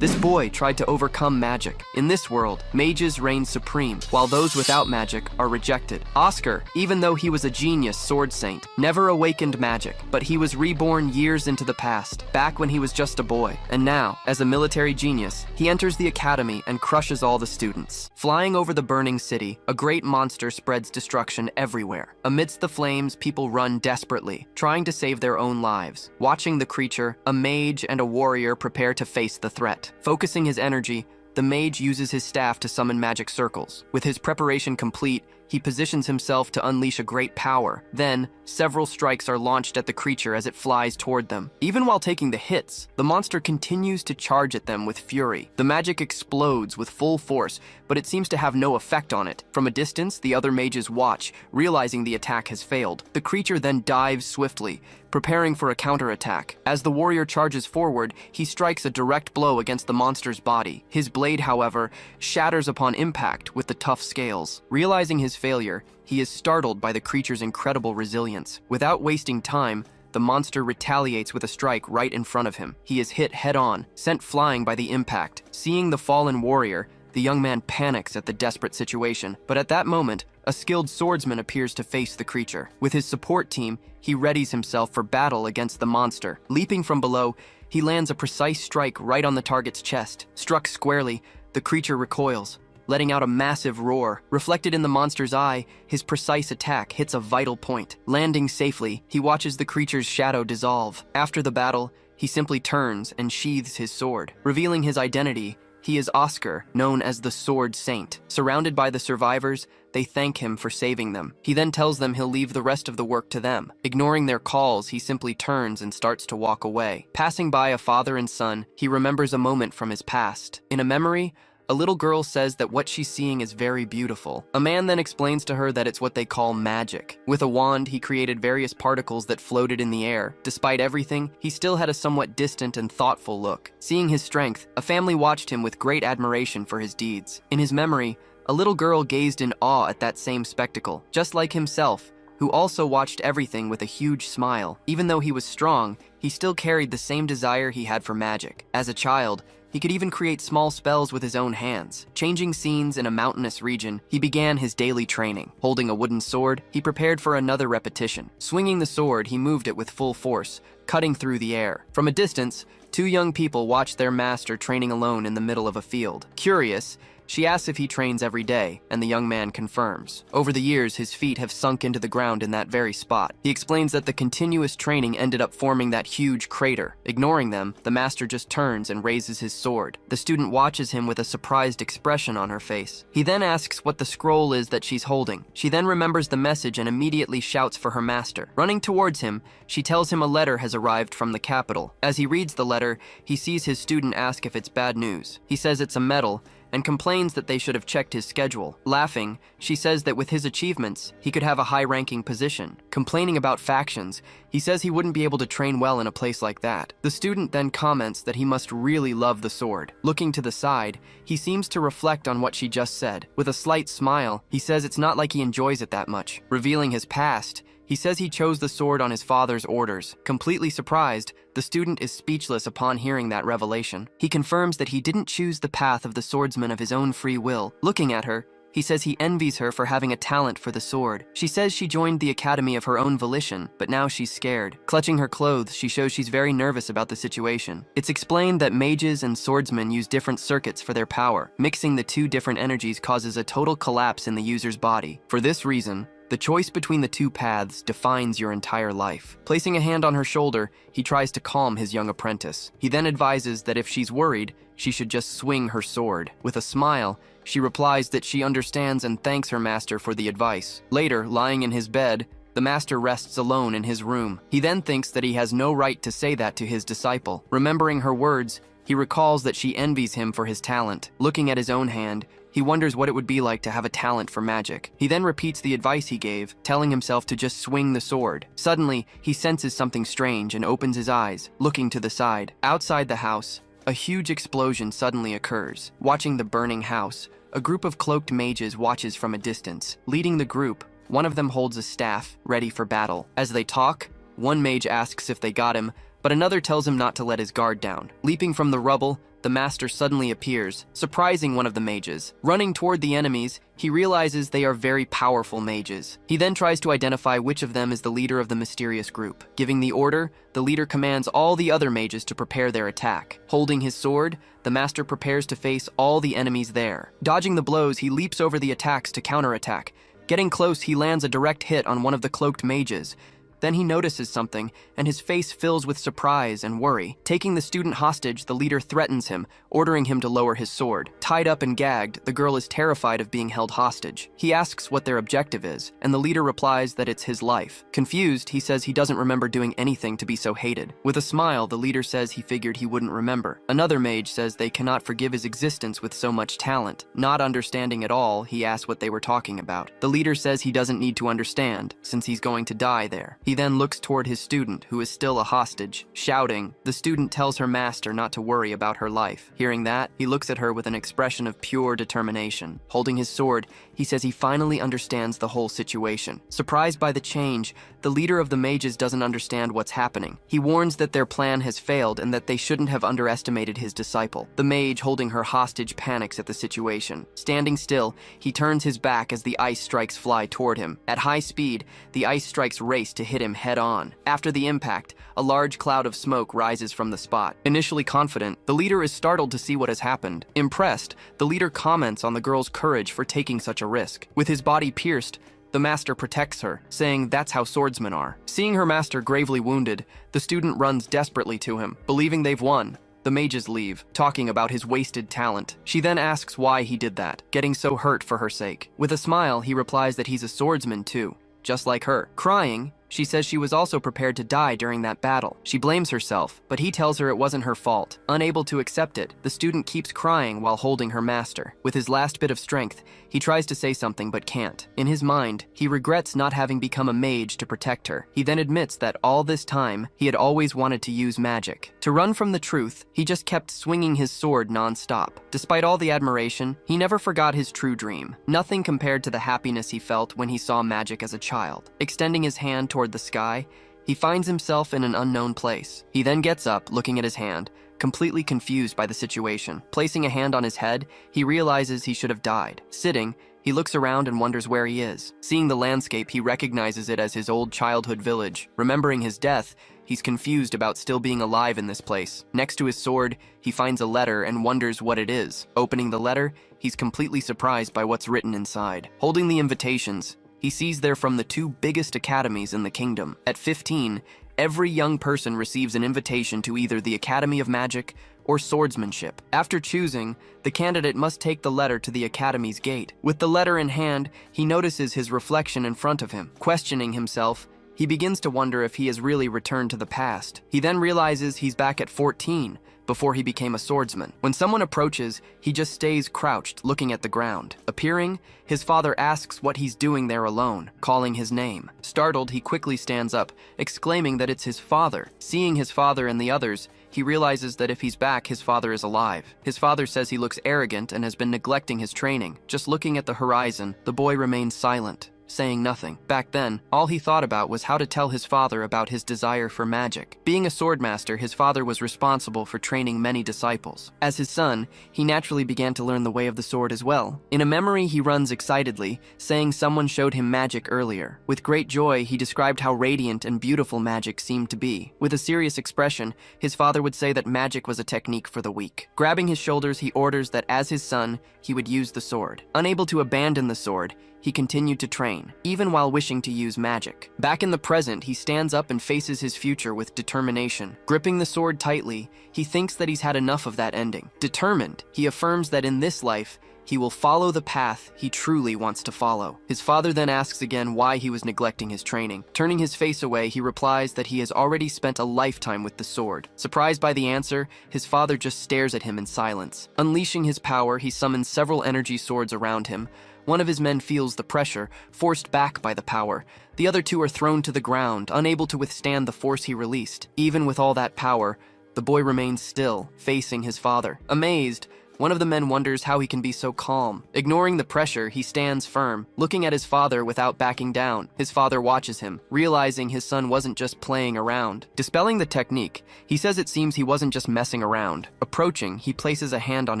This boy tried to overcome magic. In this world, mages reign supreme, while those without magic are rejected. Oscar, even though he was a genius sword saint, never awakened magic, but he was reborn years into the past, back when he was just a boy. And now, as a military genius, he enters the academy and crushes all the students. Flying over the burning city, a great monster spreads destruction everywhere. Amidst the flames, people run desperately, trying to save their own lives. Watching the creature, a mage and a warrior prepare to face the threat. Focusing his energy, the mage uses his staff to summon magic circles. With his preparation complete, he positions himself to unleash a great power. Then, several strikes are launched at the creature as it flies toward them. Even while taking the hits, the monster continues to charge at them with fury. The magic explodes with full force, but it seems to have no effect on it. From a distance, the other mages watch, realizing the attack has failed. The creature then dives swiftly, preparing for a counterattack. As the warrior charges forward, he strikes a direct blow against the monster's body. His blade, however, shatters upon impact with the tough scales. Realizing his failure, he is startled by the creature's incredible resilience. Without wasting time, the monster retaliates with a strike right in front of him. He is hit head-on, sent flying by the impact. Seeing the fallen warrior, the young man panics at the desperate situation, but at that moment, a skilled swordsman appears to face the creature. With his support team, he readies himself for battle against the monster. Leaping from below, he lands a precise strike right on the target's chest. Struck squarely, the creature recoils, letting out a massive roar. Reflected in the monster's eye, his precise attack hits a vital point. Landing safely, he watches the creature's shadow dissolve. After the battle, he simply turns and sheathes his sword. Revealing his identity, he is Oscar, known as the Sword Saint. Surrounded by the survivors, they thank him for saving them. He then tells them he'll leave the rest of the work to them. Ignoring their calls, he simply turns and starts to walk away. Passing by a father and son, he remembers a moment from his past. In a memory, a little girl says that what she's seeing is very beautiful. A man then explains to her that it's what they call magic. With a wand, he created various particles that floated in the air. Despite everything, he still had a somewhat distant and thoughtful look. Seeing his strength, a family watched him with great admiration for his deeds. In his memory, a little girl gazed in awe at that same spectacle, just like himself, who also watched everything with a huge smile. Even though he was strong, he still carried the same desire he had for magic. As a child, he could even create small spells with his own hands. Changing scenes in a mountainous region, he began his daily training. Holding a wooden sword, he prepared for another repetition. Swinging the sword, he moved it with full force, cutting through the air. From a distance, two young people watched their master training alone in the middle of a field. Curious, she asks if he trains every day, and the young man confirms. Over the years, his feet have sunk into the ground in that very spot. He explains that the continuous training ended up forming that huge crater. Ignoring them, the master just turns and raises his sword. The student watches him with a surprised expression on her face. He then asks what the scroll is that she's holding. She then remembers the message and immediately shouts for her master. Running towards him, she tells him a letter has arrived from the capital. As he reads the letter, he sees his student ask if it's bad news. He says it's a medal, and complains that they should have checked his schedule. Laughing, she says that with his achievements, he could have a high-ranking position. Complaining about factions, he says he wouldn't be able to train well in a place like that. The student then comments that he must really love the sword. Looking to the side, he seems to reflect on what she just said. With a slight smile, he says it's not like he enjoys it that much. Revealing his past, he says he chose the sword on his father's orders. Completely surprised, the student is speechless upon hearing that revelation. He confirms that he didn't choose the path of the swordsman of his own free will. Looking at her, he says he envies her for having a talent for the sword. She says she joined the academy of her own volition, but now she's scared. Clutching her clothes, she shows she's very nervous about the situation. It's explained that mages and swordsmen use different circuits for their power. Mixing the two different energies causes a total collapse in the user's body. For this reason, the choice between the two paths defines your entire life. Placing a hand on her shoulder, he tries to calm his young apprentice. He then advises that if she's worried, she should just swing her sword. With a smile, she replies that she understands and thanks her master for the advice. Later, lying in his bed, the master rests alone in his room. He then thinks that he has no right to say that to his disciple. Remembering her words, he recalls that she envies him for his talent. Looking at his own hand, he wonders what it would be like to have a talent for magic. He then repeats the advice he gave, telling himself to just swing the sword. Suddenly, he senses something strange and opens his eyes, looking to the side. Outside the house, a huge explosion suddenly occurs. Watching the burning house, a group of cloaked mages watches from a distance. Leading the group, one of them holds a staff, ready for battle. As they talk, one mage asks if they got him, but another tells him not to let his guard down. Leaping from the rubble, the master suddenly appears, surprising one of the mages. Running toward the enemies, he realizes they are very powerful mages. He then tries to identify which of them is the leader of the mysterious group. Giving the order, the leader commands all the other mages to prepare their attack. Holding his sword, the master prepares to face all the enemies there. Dodging the blows, he leaps over the attacks to counterattack. Getting close, he lands a direct hit on one of the cloaked mages. Then he notices something, and his face fills with surprise and worry. Taking the student hostage, the leader threatens him, ordering him to lower his sword. Tied up and gagged, the girl is terrified of being held hostage. He asks what their objective is, and the leader replies that it's his life. Confused, he says he doesn't remember doing anything to be so hated. With a smile, the leader says he figured he wouldn't remember. Another mage says they cannot forgive his existence with so much talent. Not understanding at all, he asks what they were talking about. The leader says he doesn't need to understand, since he's going to die there. He then looks toward his student, who is still a hostage. Shouting, the student tells her master not to worry about her life. Hearing that, he looks at her with an expression of pure determination. Holding his sword, he says he finally understands the whole situation. Surprised by the change, the leader of the mages doesn't understand what's happening. He warns that their plan has failed and that they shouldn't have underestimated his disciple. The mage holding her hostage panics at the situation. Standing still, he turns his back as the ice strikes fly toward him. At high speed, the ice strikes race to hit him head-on. After the impact, a large cloud of smoke rises from the spot. Initially confident, the leader is startled to see what has happened. Impressed, the leader comments on the girl's courage for taking such a risk. With his body pierced, the master protects her, saying that's how swordsmen are. Seeing her master gravely wounded, the student runs desperately to him. Believing they've won, the mages leave, talking about his wasted talent. She then asks why he did that, getting so hurt for her sake. With a smile, he replies that he's a swordsman too, just like her. Crying, she says she was also prepared to die during that battle. She blames herself, but he tells her it wasn't her fault. Unable to accept it, the student keeps crying while holding her master. With his last bit of strength, he tries to say something but can't. In his mind, he regrets not having become a mage to protect her. He then admits that all this time, he had always wanted to use magic. To run from the truth, he just kept swinging his sword non-stop. Despite all the admiration, he never forgot his true dream. Nothing compared to the happiness he felt when he saw magic as a child. Extending his hand toward the sky, he finds himself in an unknown place. He then gets up, looking at his hand, completely confused by the situation. Placing a hand on his head, he realizes he should have died. Sitting, he looks around and wonders where he is. Seeing the landscape, he recognizes it as his old childhood village. Remembering his death, he's confused about still being alive in this place. Next to his sword, he finds a letter and wonders what it is. Opening the letter, he's completely surprised by what's written inside. Holding the invitations, he sees they're from the two biggest academies in the kingdom. At 15, every young person receives an invitation to either the Academy of Magic or Swordsmanship. After choosing, the candidate must take the letter to the Academy's gate. With the letter in hand, he notices his reflection in front of him. Questioning himself, he begins to wonder if he has really returned to the past. He then realizes he's back at 14, before he became a swordsman. When someone approaches, he just stays crouched, looking at the ground. Appearing, his father asks what he's doing there alone, calling his name. Startled, he quickly stands up, exclaiming that it's his father. Seeing his father and the others, he realizes that if he's back, his father is alive. His father says he looks arrogant and has been neglecting his training. Just looking at the horizon, the boy remains silent, saying nothing. Back then, all he thought about was how to tell his father about his desire for magic. Being a swordmaster, his father was responsible for training many disciples. As his son, he naturally began to learn the way of the sword as well. In a memory, he runs excitedly, saying someone showed him magic earlier. With great joy, he described how radiant and beautiful magic seemed to be. With a serious expression, his father would say that magic was a technique for the weak. Grabbing his shoulders, he orders that as his son, he would use the sword. Unable to abandon the sword, he continued to train, even while wishing to use magic. Back in the present, he stands up and faces his future with determination. Gripping the sword tightly, he thinks that he's had enough of that ending. Determined, he affirms that in this life, he will follow the path he truly wants to follow. His father then asks again why he was neglecting his training. Turning his face away, he replies that he has already spent a lifetime with the sword. Surprised by the answer, his father just stares at him in silence. Unleashing his power, he summons several energy swords around him. One of his men feels the pressure, forced back by the power. The other two are thrown to the ground, unable to withstand the force he released. Even with all that power, the boy remains still, facing his father. Amazed, One of the men wonders how he can be so calm. Ignoring the pressure, he stands firm, looking at his father without backing down. His father watches him, realizing his son wasn't just playing around. Dispelling the technique, he says it seems he wasn't just messing around. Approaching, he places a hand on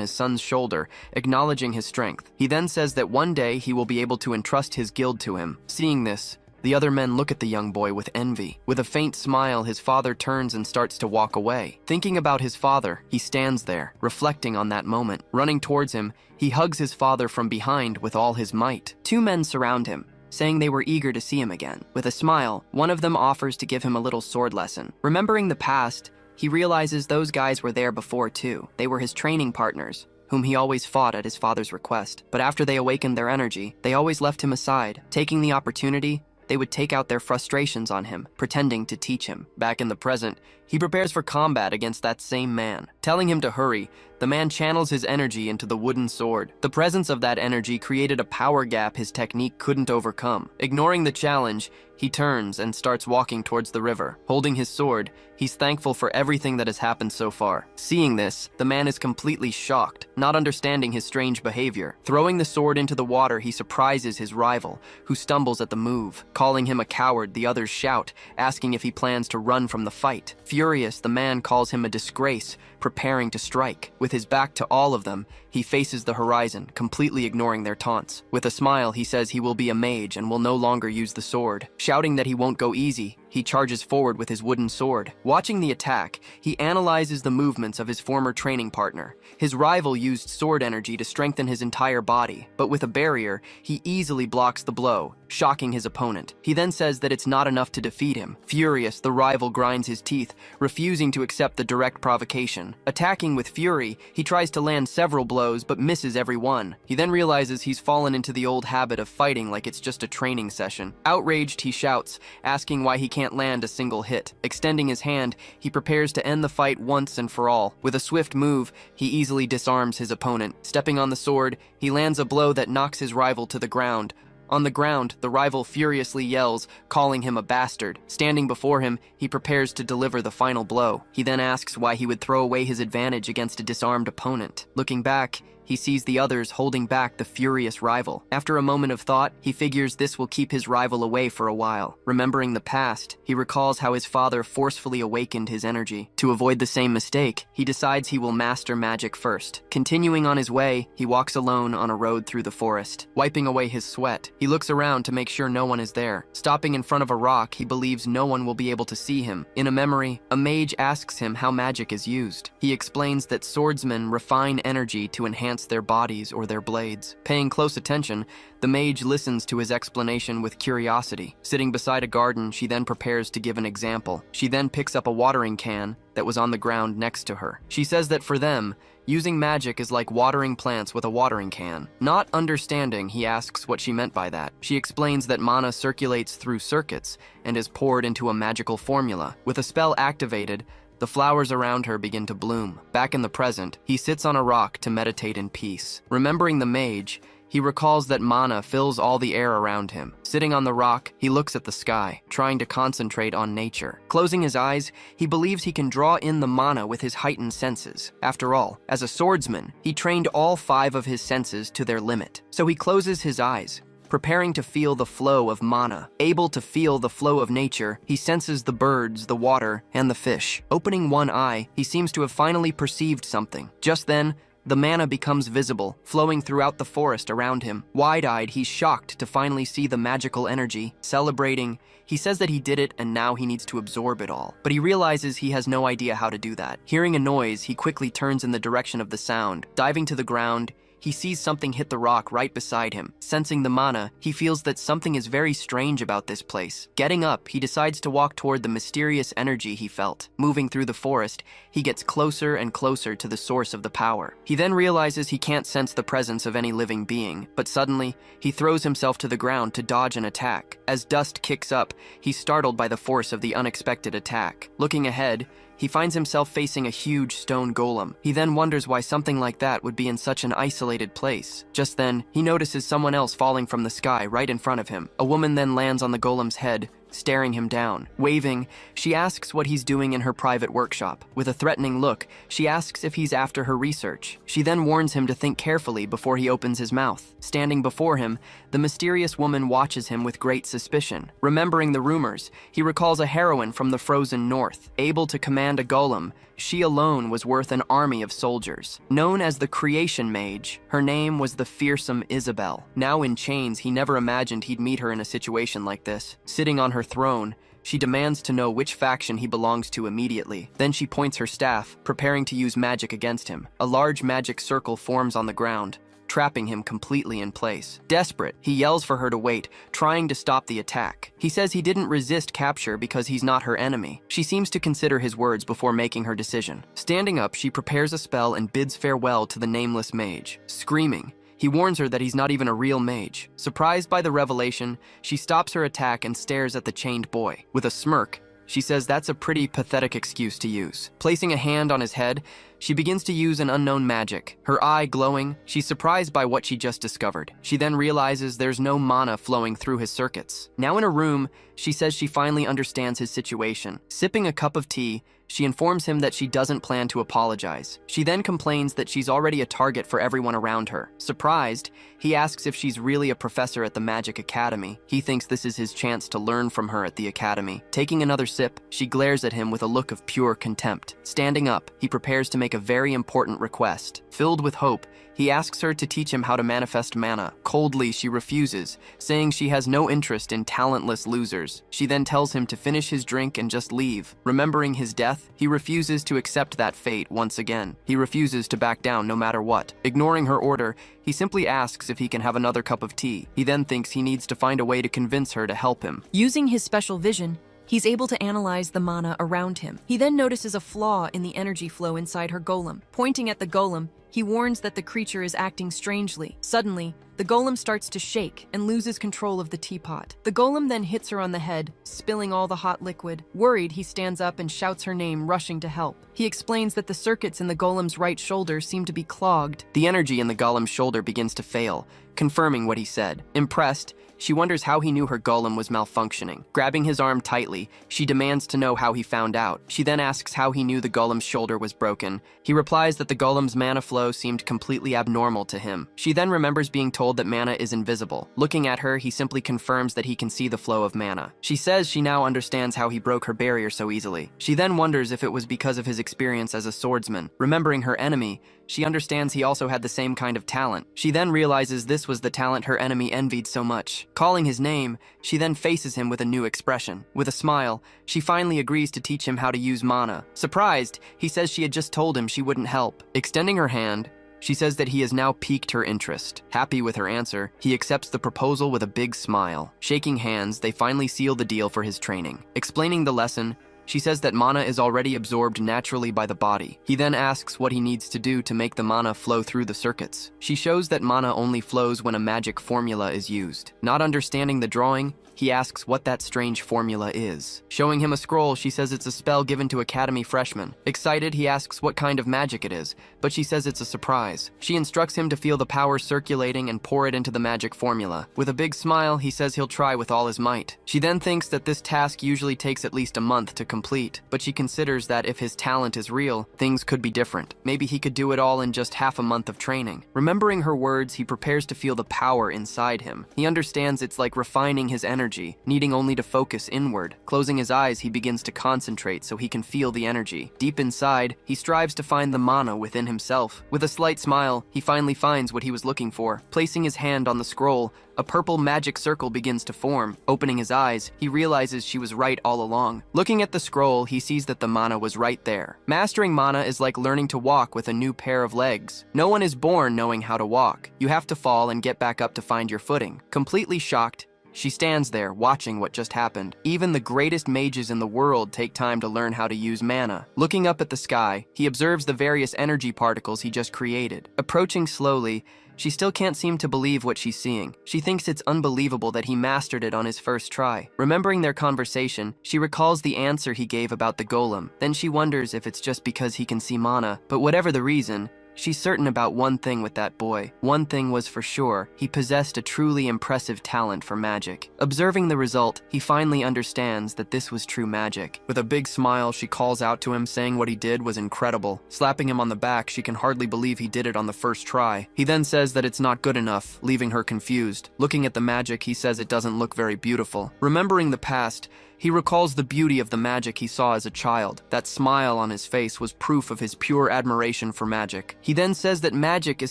his son's shoulder, acknowledging his strength. He then says that one day he will be able to entrust his guild to him. Seeing this, the other men look at the young boy with envy. With a faint smile, his father turns and starts to walk away. Thinking about his father, he stands there, reflecting on that moment. Running towards him, he hugs his father from behind with all his might. Two men surround him, saying they were eager to see him again. With a smile, one of them offers to give him a little sword lesson. Remembering the past, he realizes those guys were there before too. They were his training partners, whom he always fought at his father's request. But after they awakened their energy, they always left him aside. Taking the opportunity, they would take out their frustrations on him, pretending to teach him. Back in the present, he prepares for combat against that same man. Telling him to hurry, the man channels his energy into the wooden sword. The presence of that energy created a power gap his technique couldn't overcome. Ignoring the challenge, he turns and starts walking towards the river. Holding his sword, he's thankful for everything that has happened so far. Seeing this, the man is completely shocked, not understanding his strange behavior. Throwing the sword into the water, he surprises his rival, who stumbles at the move. Calling him a coward, the others shout, asking if he plans to run from the fight. Furious, the man calls him a disgrace, preparing to strike. With his back to all of them, he faces the horizon, completely ignoring their taunts. With a smile, he says he will be a mage and will no longer use the sword. Shouting that he won't go easy, he charges forward with his wooden sword. Watching the attack, he analyzes the movements of his former training partner. His rival used sword energy to strengthen his entire body, but with a barrier, he easily blocks the blow, shocking his opponent. He then says that it's not enough to defeat him. Furious, the rival grinds his teeth, refusing to accept the direct provocation. Attacking with fury, he tries to land several blows but misses every one. He then realizes he's fallen into the old habit of fighting like it's just a training session. Outraged, he shouts, asking why he can't land a single hit. Extending his hand, he prepares to end the fight once and for all. With a swift move, he easily disarms his opponent. Stepping on the sword, he lands a blow that knocks his rival to the ground. On the ground, the rival furiously yells, calling him a bastard. Standing before him, he prepares to deliver the final blow. He then asks why he would throw away his advantage against a disarmed opponent. Looking back, he sees the others holding back the furious rival. After a moment of thought, he figures this will keep his rival away for a while. Remembering the past, he recalls how his father forcefully awakened his energy. To avoid the same mistake, he decides he will master magic first. Continuing on his way, he walks alone on a road through the forest. Wiping away his sweat, he looks around to make sure no one is there. Stopping in front of a rock, he believes no one will be able to see him. In a memory, a mage asks him how magic is used. He explains that swordsmen refine energy to enhance their bodies or their blades. Paying close attention, the mage listens to his explanation with curiosity. Sitting beside a garden, she then prepares to give an example. She then picks up a watering can that was on the ground next to her. She says that for them, using magic is like watering plants with a watering can. Not understanding, he asks what she meant by that. She explains that mana circulates through circuits and is poured into a magical formula. With a spell activated, the flowers around her begin to bloom. Back in the present, he sits on a rock to meditate in peace. Remembering the mage, he recalls that mana fills all the air around him. Sitting on the rock, he looks at the sky, trying to concentrate on nature. Closing his eyes, he believes he can draw in the mana with his heightened senses. After all, as a swordsman, he trained all 5 of his senses to their limit. So he closes his eyes, preparing to feel the flow of mana. Able to feel the flow of nature, he senses the birds, the water, and the fish. Opening one eye, he seems to have finally perceived something. Just then, the mana becomes visible, flowing throughout the forest around him. Wide-eyed, he's shocked to finally see the magical energy. Celebrating, he says that he did it and now he needs to absorb it all. But he realizes he has no idea how to do that. Hearing a noise, he quickly turns in the direction of the sound. Diving to the ground, he sees something hit the rock right beside him. Sensing the mana, he feels that something is very strange about this place. Getting up, he decides to walk toward the mysterious energy he felt. Moving through the forest, he gets closer and closer to the source of the power. He then realizes he can't sense the presence of any living being, but suddenly, he throws himself to the ground to dodge an attack. As dust kicks up, he's startled by the force of the unexpected attack. Looking ahead, he finds himself facing a huge stone golem. He then wonders why something like that would be in such an isolated place. Just then, he notices someone else falling from the sky right in front of him. A woman then lands on the golem's head, staring him down. Waving, she asks what he's doing in her private workshop. With a threatening look, she asks if he's after her research. She then warns him to think carefully before he opens his mouth. Standing before him, the mysterious woman watches him with great suspicion. Remembering the rumors, he recalls a heroine from the frozen north, able to command a golem. She alone was worth an army of soldiers. Known as the Creation Mage, her name was the fearsome Isabel. Now in chains, he never imagined he'd meet her in a situation like this. Sitting on her throne, she demands to know which faction he belongs to immediately. Then she points her staff, preparing to use magic against him. A large magic circle forms on the ground, trapping him completely in place. Desperate, he yells for her to wait, trying to stop the attack. He says he didn't resist capture because he's not her enemy. She seems to consider his words before making her decision. Standing up, she prepares a spell and bids farewell to the nameless mage. Screaming, he warns her that he's not even a real mage. Surprised by the revelation, she stops her attack and stares at the chained boy. With a smirk, she says that's a pretty pathetic excuse to use. Placing a hand on his head, she begins to use an unknown magic. Her eye glowing, she's surprised by what she just discovered. She then realizes there's no mana flowing through his circuits. Now in a room, she says she finally understands his situation. Sipping a cup of tea, she informs him that she doesn't plan to apologize. She then complains that she's already a target for everyone around her. Surprised, he asks if she's really a professor at the Magic Academy. He thinks this is his chance to learn from her at the academy. Taking another sip, she glares at him with a look of pure contempt. Standing up, he prepares to make a very important request. Filled with hope, he asks her to teach him how to manifest mana. Coldly, she refuses, saying she has no interest in talentless losers. She then tells him to finish his drink and just leave. Remembering his death, he refuses to accept that fate once again. He refuses to back down no matter what. Ignoring her order, he simply asks if he can have another cup of tea. He then thinks he needs to find a way to convince her to help him. Using his special vision, he's able to analyze the mana around him. He then notices a flaw in the energy flow inside her golem. Pointing at the golem, he warns that the creature is acting strangely. Suddenly, the golem starts to shake and loses control of the teapot. The golem then hits her on the head, spilling all the hot liquid. Worried, he stands up and shouts her name, rushing to help. He explains that the circuits in the golem's right shoulder seem to be clogged. The energy in the golem's shoulder begins to fail, confirming what he said. Impressed, she wonders how he knew her golem was malfunctioning. Grabbing his arm tightly, she demands to know how he found out. She then asks how he knew the golem's shoulder was broken. He replies that the golem's mana flow seemed completely abnormal to him. She then remembers being told that mana is invisible. Looking at her, he simply confirms that he can see the flow of mana. She says she now understands how he broke her barrier so easily. She then wonders if it was because of his experience as a swordsman. Remembering her enemy, she understands he also had the same kind of talent. She then realizes this was the talent her enemy envied so much. Calling his name, she then faces him with a new expression. With a smile, she finally agrees to teach him how to use mana. Surprised, he says she had just told him she wouldn't help. Extending her hand, she says that he has now piqued her interest. Happy with her answer, he accepts the proposal with a big smile. Shaking hands, they finally seal the deal for his training. Explaining the lesson, she says that mana is already absorbed naturally by the body. He then asks what he needs to do to make the mana flow through the circuits. She shows that mana only flows when a magic formula is used. Not understanding the drawing, he asks what that strange formula is. Showing him a scroll, she says it's a spell given to academy freshmen. Excited, he asks what kind of magic it is, but she says it's a surprise. She instructs him to feel the power circulating and pour it into the magic formula. With a big smile, he says he'll try with all his might. She then thinks that this task usually takes at least a month to complete, but she considers that if his talent is real, things could be different. Maybe he could do it all in just half a month of training. Remembering her words, he prepares to feel the power inside him. He understands it's like refining his energy, needing only to focus inward. Closing his eyes, he begins to concentrate so he can feel the energy. Deep inside, he strives to find the mana within himself. With a slight smile, he finally finds what he was looking for. Placing his hand on the scroll, a purple magic circle begins to form. Opening his eyes, he realizes she was right all along. Looking at the scroll, he sees that the mana was right there. Mastering mana is like learning to walk with a new pair of legs. No one is born knowing how to walk. You have to fall and get back up to find your footing. Completely shocked, she stands there, watching what just happened. Even the greatest mages in the world take time to learn how to use mana. Looking up at the sky, he observes the various energy particles he just created. Approaching slowly, she still can't seem to believe what she's seeing. She thinks it's unbelievable that he mastered it on his first try. Remembering their conversation, she recalls the answer he gave about the golem. Then she wonders if it's just because he can see mana. But whatever the reason, She's certain about one thing with that boy. One thing was for sure, he possessed a truly impressive talent for magic. Observing the result, he finally understands that this was true magic. With a big smile, she calls out to him, saying what he did was incredible. Slapping him on the back, she can hardly believe he did it on the first try. He then says that it's not good enough, leaving her confused. Looking at the magic, he says it doesn't look very beautiful. Remembering the past, he recalls the beauty of the magic he saw as a child. That smile on his face was proof of his pure admiration for magic. He then says that magic is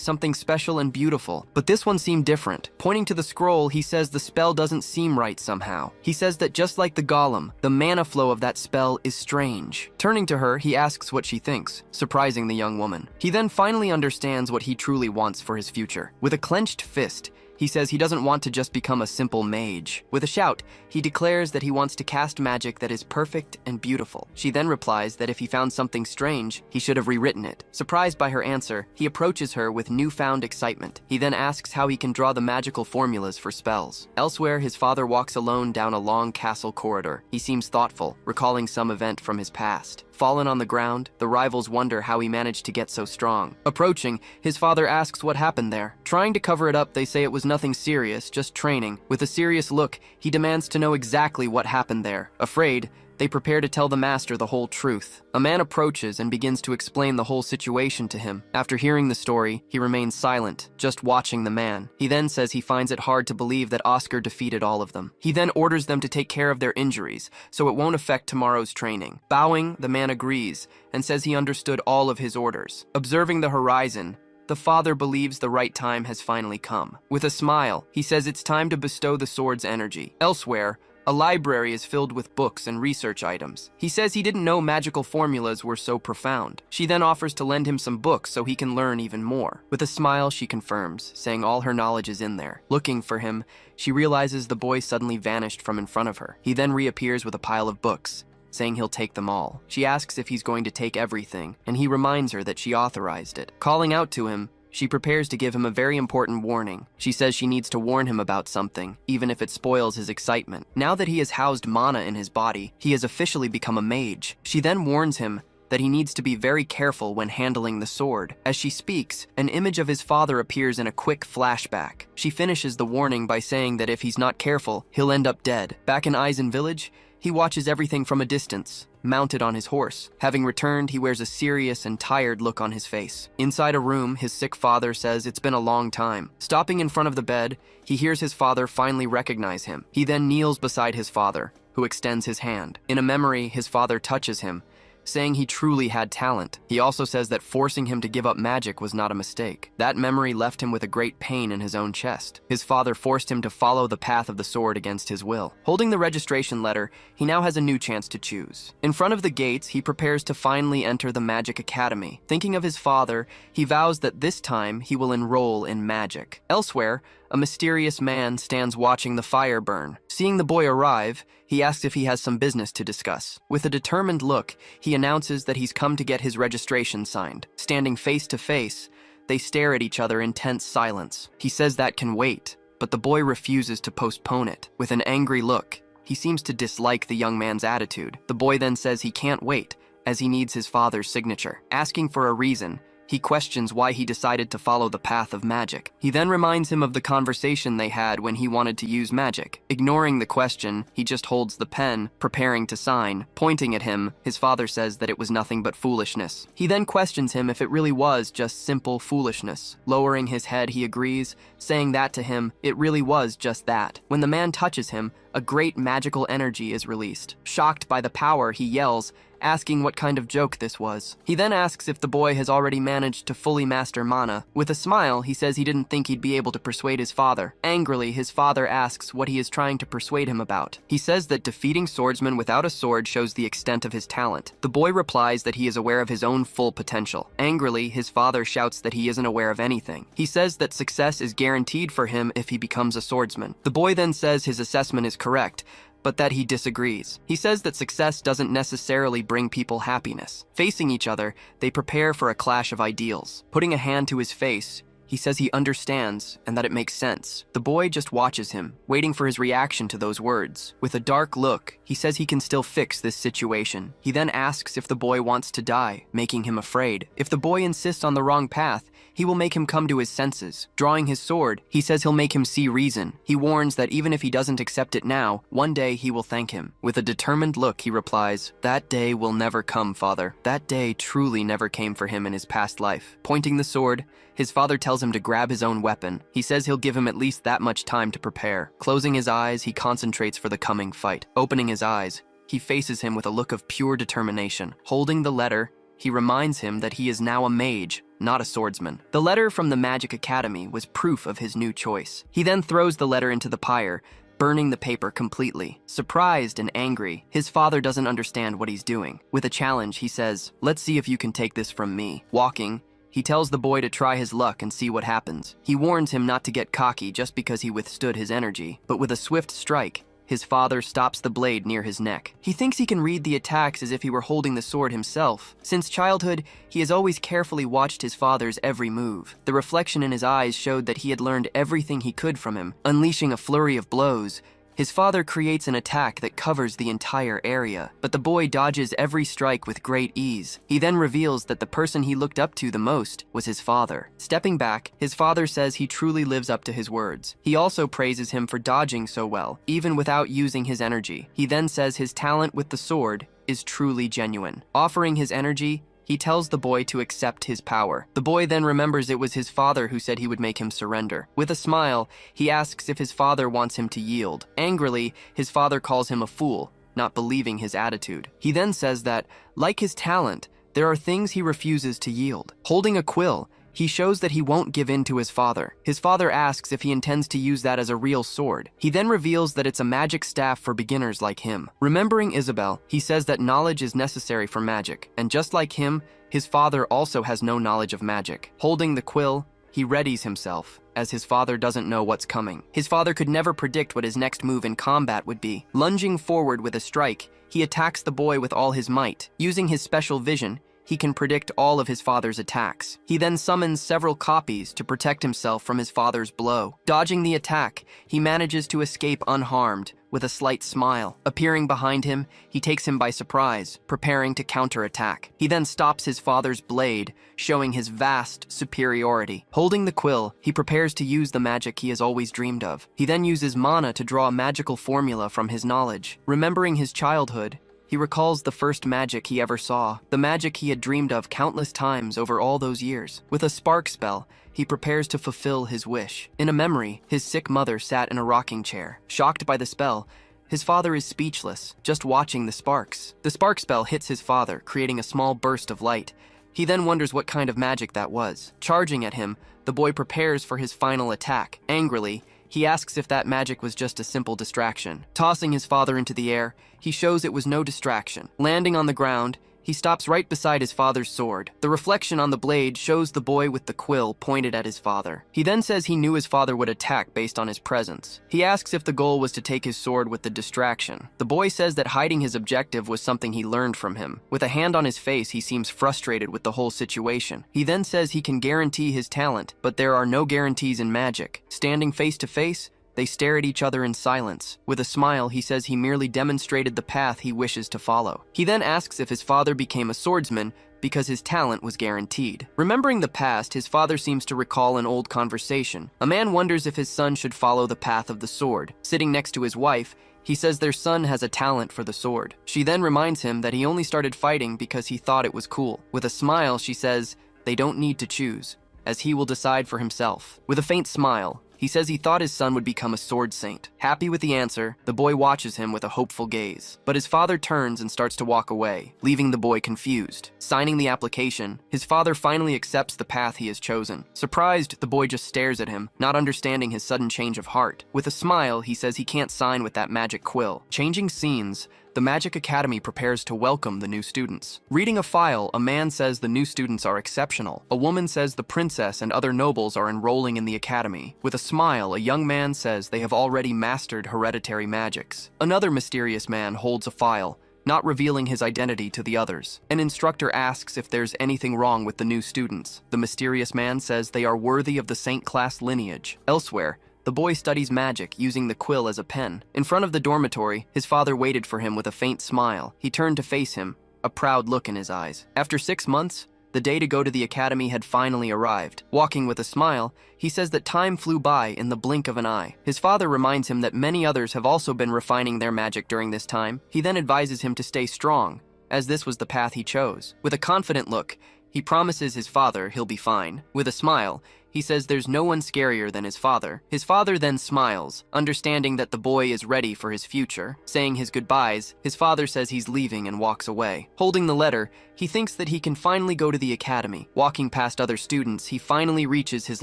something special and beautiful, but this one seemed different. Pointing to the scroll, he says the spell doesn't seem right somehow. He says that just like the golem, the mana flow of that spell is strange. Turning to her, he asks what she thinks, surprising the young woman. He then finally understands what he truly wants for his future. With a clenched fist, he says he doesn't want to just become a simple mage. With a shout, he declares that he wants to cast magic that is perfect and beautiful. She then replies that if he found something strange, he should have rewritten it. Surprised by her answer, he approaches her with newfound excitement. He then asks how he can draw the magical formulas for spells. Elsewhere, his father walks alone down a long castle corridor. He seems thoughtful, recalling some event from his past. Fallen on the ground, the rivals wonder how he managed to get so strong. Approaching, his father asks what happened there. Trying to cover it up, they say it was nothing serious, just training. With a serious look, he demands to know exactly what happened there. Afraid, they prepare to tell the master the whole truth. A man approaches and begins to explain the whole situation to him. After hearing the story, he remains silent, just watching the man. He then says he finds it hard to believe that Oscar defeated all of them. He then orders them to take care of their injuries, so it won't affect tomorrow's training. Bowing, the man agrees, and says he understood all of his orders. Observing the horizon, the father believes the right time has finally come. With a smile, he says it's time to bestow the sword's energy. Elsewhere, a library is filled with books and research items. He says he didn't know magical formulas were so profound. She then offers to lend him some books so he can learn even more. With a smile, she confirms, saying all her knowledge is in there. Looking for him, she realizes the boy suddenly vanished from in front of her. He then reappears with a pile of books, saying he'll take them all. She asks if he's going to take everything, and he reminds her that she authorized it. Calling out to him, she prepares to give him a very important warning. She says she needs to warn him about something, even if it spoils his excitement. Now that he has housed mana in his body, he has officially become a mage. She then warns him that he needs to be very careful when handling the sword. As she speaks, an image of his father appears in a quick flashback. She finishes the warning by saying that if he's not careful, he'll end up dead. Back in Eisen Village, he watches everything from a distance, mounted on his horse. Having returned, he wears a serious and tired look on his face. Inside a room, his sick father says it's been a long time. Stopping in front of the bed, he hears his father finally recognize him. He then kneels beside his father, who extends his hand. In a memory, his father touches him, saying he truly had talent. He also says that forcing him to give up magic was not a mistake. That memory left him with a great pain in his own chest. His father forced him to follow the path of the sword against his will. Holding the registration letter, he now has a new chance to choose. In front of the gates, he prepares to finally enter the Magic Academy. Thinking of his father, he vows that this time he will enroll in magic. Elsewhere, a mysterious man stands watching the fire burn. Seeing the boy arrive, he asks if he has some business to discuss. With a determined look, he announces that he's come to get his registration signed. Standing face to face, they stare at each other in tense silence. He says that can wait, but the boy refuses to postpone it. With an angry look, he seems to dislike the young man's attitude. The boy then says he can't wait, as he needs his father's signature. Asking for a reason, he questions why he decided to follow the path of magic. He then reminds him of the conversation they had when he wanted to use magic. Ignoring the question, he just holds the pen, preparing to sign. Pointing at him, his father says that it was nothing but foolishness. He then questions him if it really was just simple foolishness. Lowering his head, he agrees, saying that to him, it really was just that. When the man touches him, a great magical energy is released. Shocked by the power, he yells, asking what kind of joke this was. He then asks if the boy has already managed to fully master mana. With a smile, he says he didn't think he'd be able to persuade his father. Angrily, his father asks what he is trying to persuade him about. He says that defeating swordsmen without a sword shows the extent of his talent. The boy replies that he is aware of his own full potential. Angrily, his father shouts that he isn't aware of anything. He says that success is guaranteed for him if he becomes a swordsman. The boy then says his assessment is correct, but that he disagrees. He says that success doesn't necessarily bring people happiness. Facing each other, they prepare for a clash of ideals. Putting a hand to his face, He says he understands and that it makes sense. The boy just watches him, waiting for his reaction to those words. With a dark look, he says he can still fix this situation. He then asks if the boy wants to die, making him afraid. If the boy insists on the wrong path, he will make him come to his senses. Drawing his sword, he says he'll make him see reason. He warns that even if he doesn't accept it now, one day he will thank him. With a determined look, he replies, "That day will never come, father." That day truly never came for him in his past life. Pointing the sword, his father tells him to grab his own weapon. He says he'll give him at least that much time to prepare. Closing his eyes, he concentrates for the coming fight. Opening his eyes, he faces him with a look of pure determination. Holding the letter, he reminds him that he is now a mage, not a swordsman. The letter from the Magic Academy was proof of his new choice. He then throws the letter into the pyre, burning the paper completely. Surprised and angry, his father doesn't understand what he's doing. With a challenge, he says, "Let's see if you can take this from me." Walking, he tells the boy to try his luck and see what happens. He warns him not to get cocky just because he withstood his energy, but with a swift strike, his father stops the blade near his neck. He thinks he can read the attacks as if he were holding the sword himself. Since childhood, he has always carefully watched his father's every move. The reflection in his eyes showed that he had learned everything he could from him. Unleashing a flurry of blows, his father creates an attack that covers the entire area, but the boy dodges every strike with great ease. He then reveals that the person he looked up to the most was his father. Stepping back, his father says he truly lives up to his words. He also praises him for dodging so well, even without using his energy. He then says his talent with the sword is truly genuine. Offering his energy, he tells the boy to accept his power. The boy then remembers it was his father who said he would make him surrender. With a smile, he asks if his father wants him to yield. Angrily, his father calls him a fool, not believing his attitude. He then says that, like his talent, there are things he refuses to yield. Holding a quill, he shows that he won't give in to his father. His father asks if he intends to use that as a real sword. He then reveals that it's a magic staff for beginners like him. Remembering Isabel, he says that knowledge is necessary for magic, and just like him, his father also has no knowledge of magic. Holding the quill, he readies himself, as his father doesn't know what's coming. His father could never predict what his next move in combat would be. Lunging forward with a strike, he attacks the boy with all his might. Using his special vision, he can predict all of his father's attacks. He then summons several copies to protect himself from his father's blow. Dodging the attack, he manages to escape unharmed with a slight smile. Appearing behind him, he takes him by surprise, preparing to counterattack. He then stops his father's blade, showing his vast superiority. Holding the quill, he prepares to use the magic he has always dreamed of. He then uses mana to draw a magical formula from his knowledge. Remembering his childhood, he recalls the first magic he ever saw, the magic he had dreamed of countless times over all those years. With a spark spell, he prepares to fulfill his wish. In a memory, his sick mother sat in a rocking chair. Shocked by the spell, his father is speechless, just watching the sparks. The spark spell hits his father, creating a small burst of light. He then wonders what kind of magic that was. Charging at him, the boy prepares for his final attack. Angrily, he asks if that magic was just a simple distraction. Tossing his father into the air, he shows it was no distraction. Landing on the ground, he stops right beside his father's sword. The reflection on the blade shows the boy with the quill pointed at his father. He then says he knew his father would attack based on his presence. He asks if the goal was to take his sword with the distraction. The boy says that hiding his objective was something he learned from him. With a hand on his face, he seems frustrated with the whole situation. He then says he can guarantee his talent, but there are no guarantees in magic. Standing face to face, they stare at each other in silence. With a smile, he says he merely demonstrated the path he wishes to follow. He then asks if his father became a swordsman because his talent was guaranteed. Remembering the past, his father seems to recall an old conversation. A man wonders if his son should follow the path of the sword. Sitting next to his wife, he says their son has a talent for the sword. She then reminds him that he only started fighting because he thought it was cool. With a smile, she says they don't need to choose, as he will decide for himself. With a faint smile, he says he thought his son would become a sword saint. Happy with the answer, the boy watches him with a hopeful gaze. But his father turns and starts to walk away, leaving the boy confused. Signing the application, his father finally accepts the path he has chosen. Surprised, the boy just stares at him, not understanding his sudden change of heart. With a smile, he says he can't sign with that magic quill. Changing scenes, the Magic Academy prepares to welcome the new students. Reading a file, a man says the new students are exceptional. A woman says the princess and other nobles are enrolling in the academy. With a smile, a young man says they have already mastered hereditary magics. Another mysterious man holds a file, not revealing his identity to the others. An instructor asks if there's anything wrong with the new students. The mysterious man says they are worthy of the Saint class lineage. Elsewhere, the boy studies magic, using the quill as a pen. In front of the dormitory, his father waited for him with a faint smile. He turned to face him, a proud look in his eyes. After 6 months, the day to go to the academy had finally arrived. Walking with a smile, he says that time flew by in the blink of an eye. His father reminds him that many others have also been refining their magic during this time. He then advises him to stay strong, as this was the path he chose. With a confident look, he promises his father he'll be fine. With a smile, he says there's no one scarier than his father. His father then smiles, understanding that the boy is ready for his future. Saying his goodbyes, his father says he's leaving and walks away. Holding the letter, he thinks that he can finally go to the academy. Walking past other students, he finally reaches his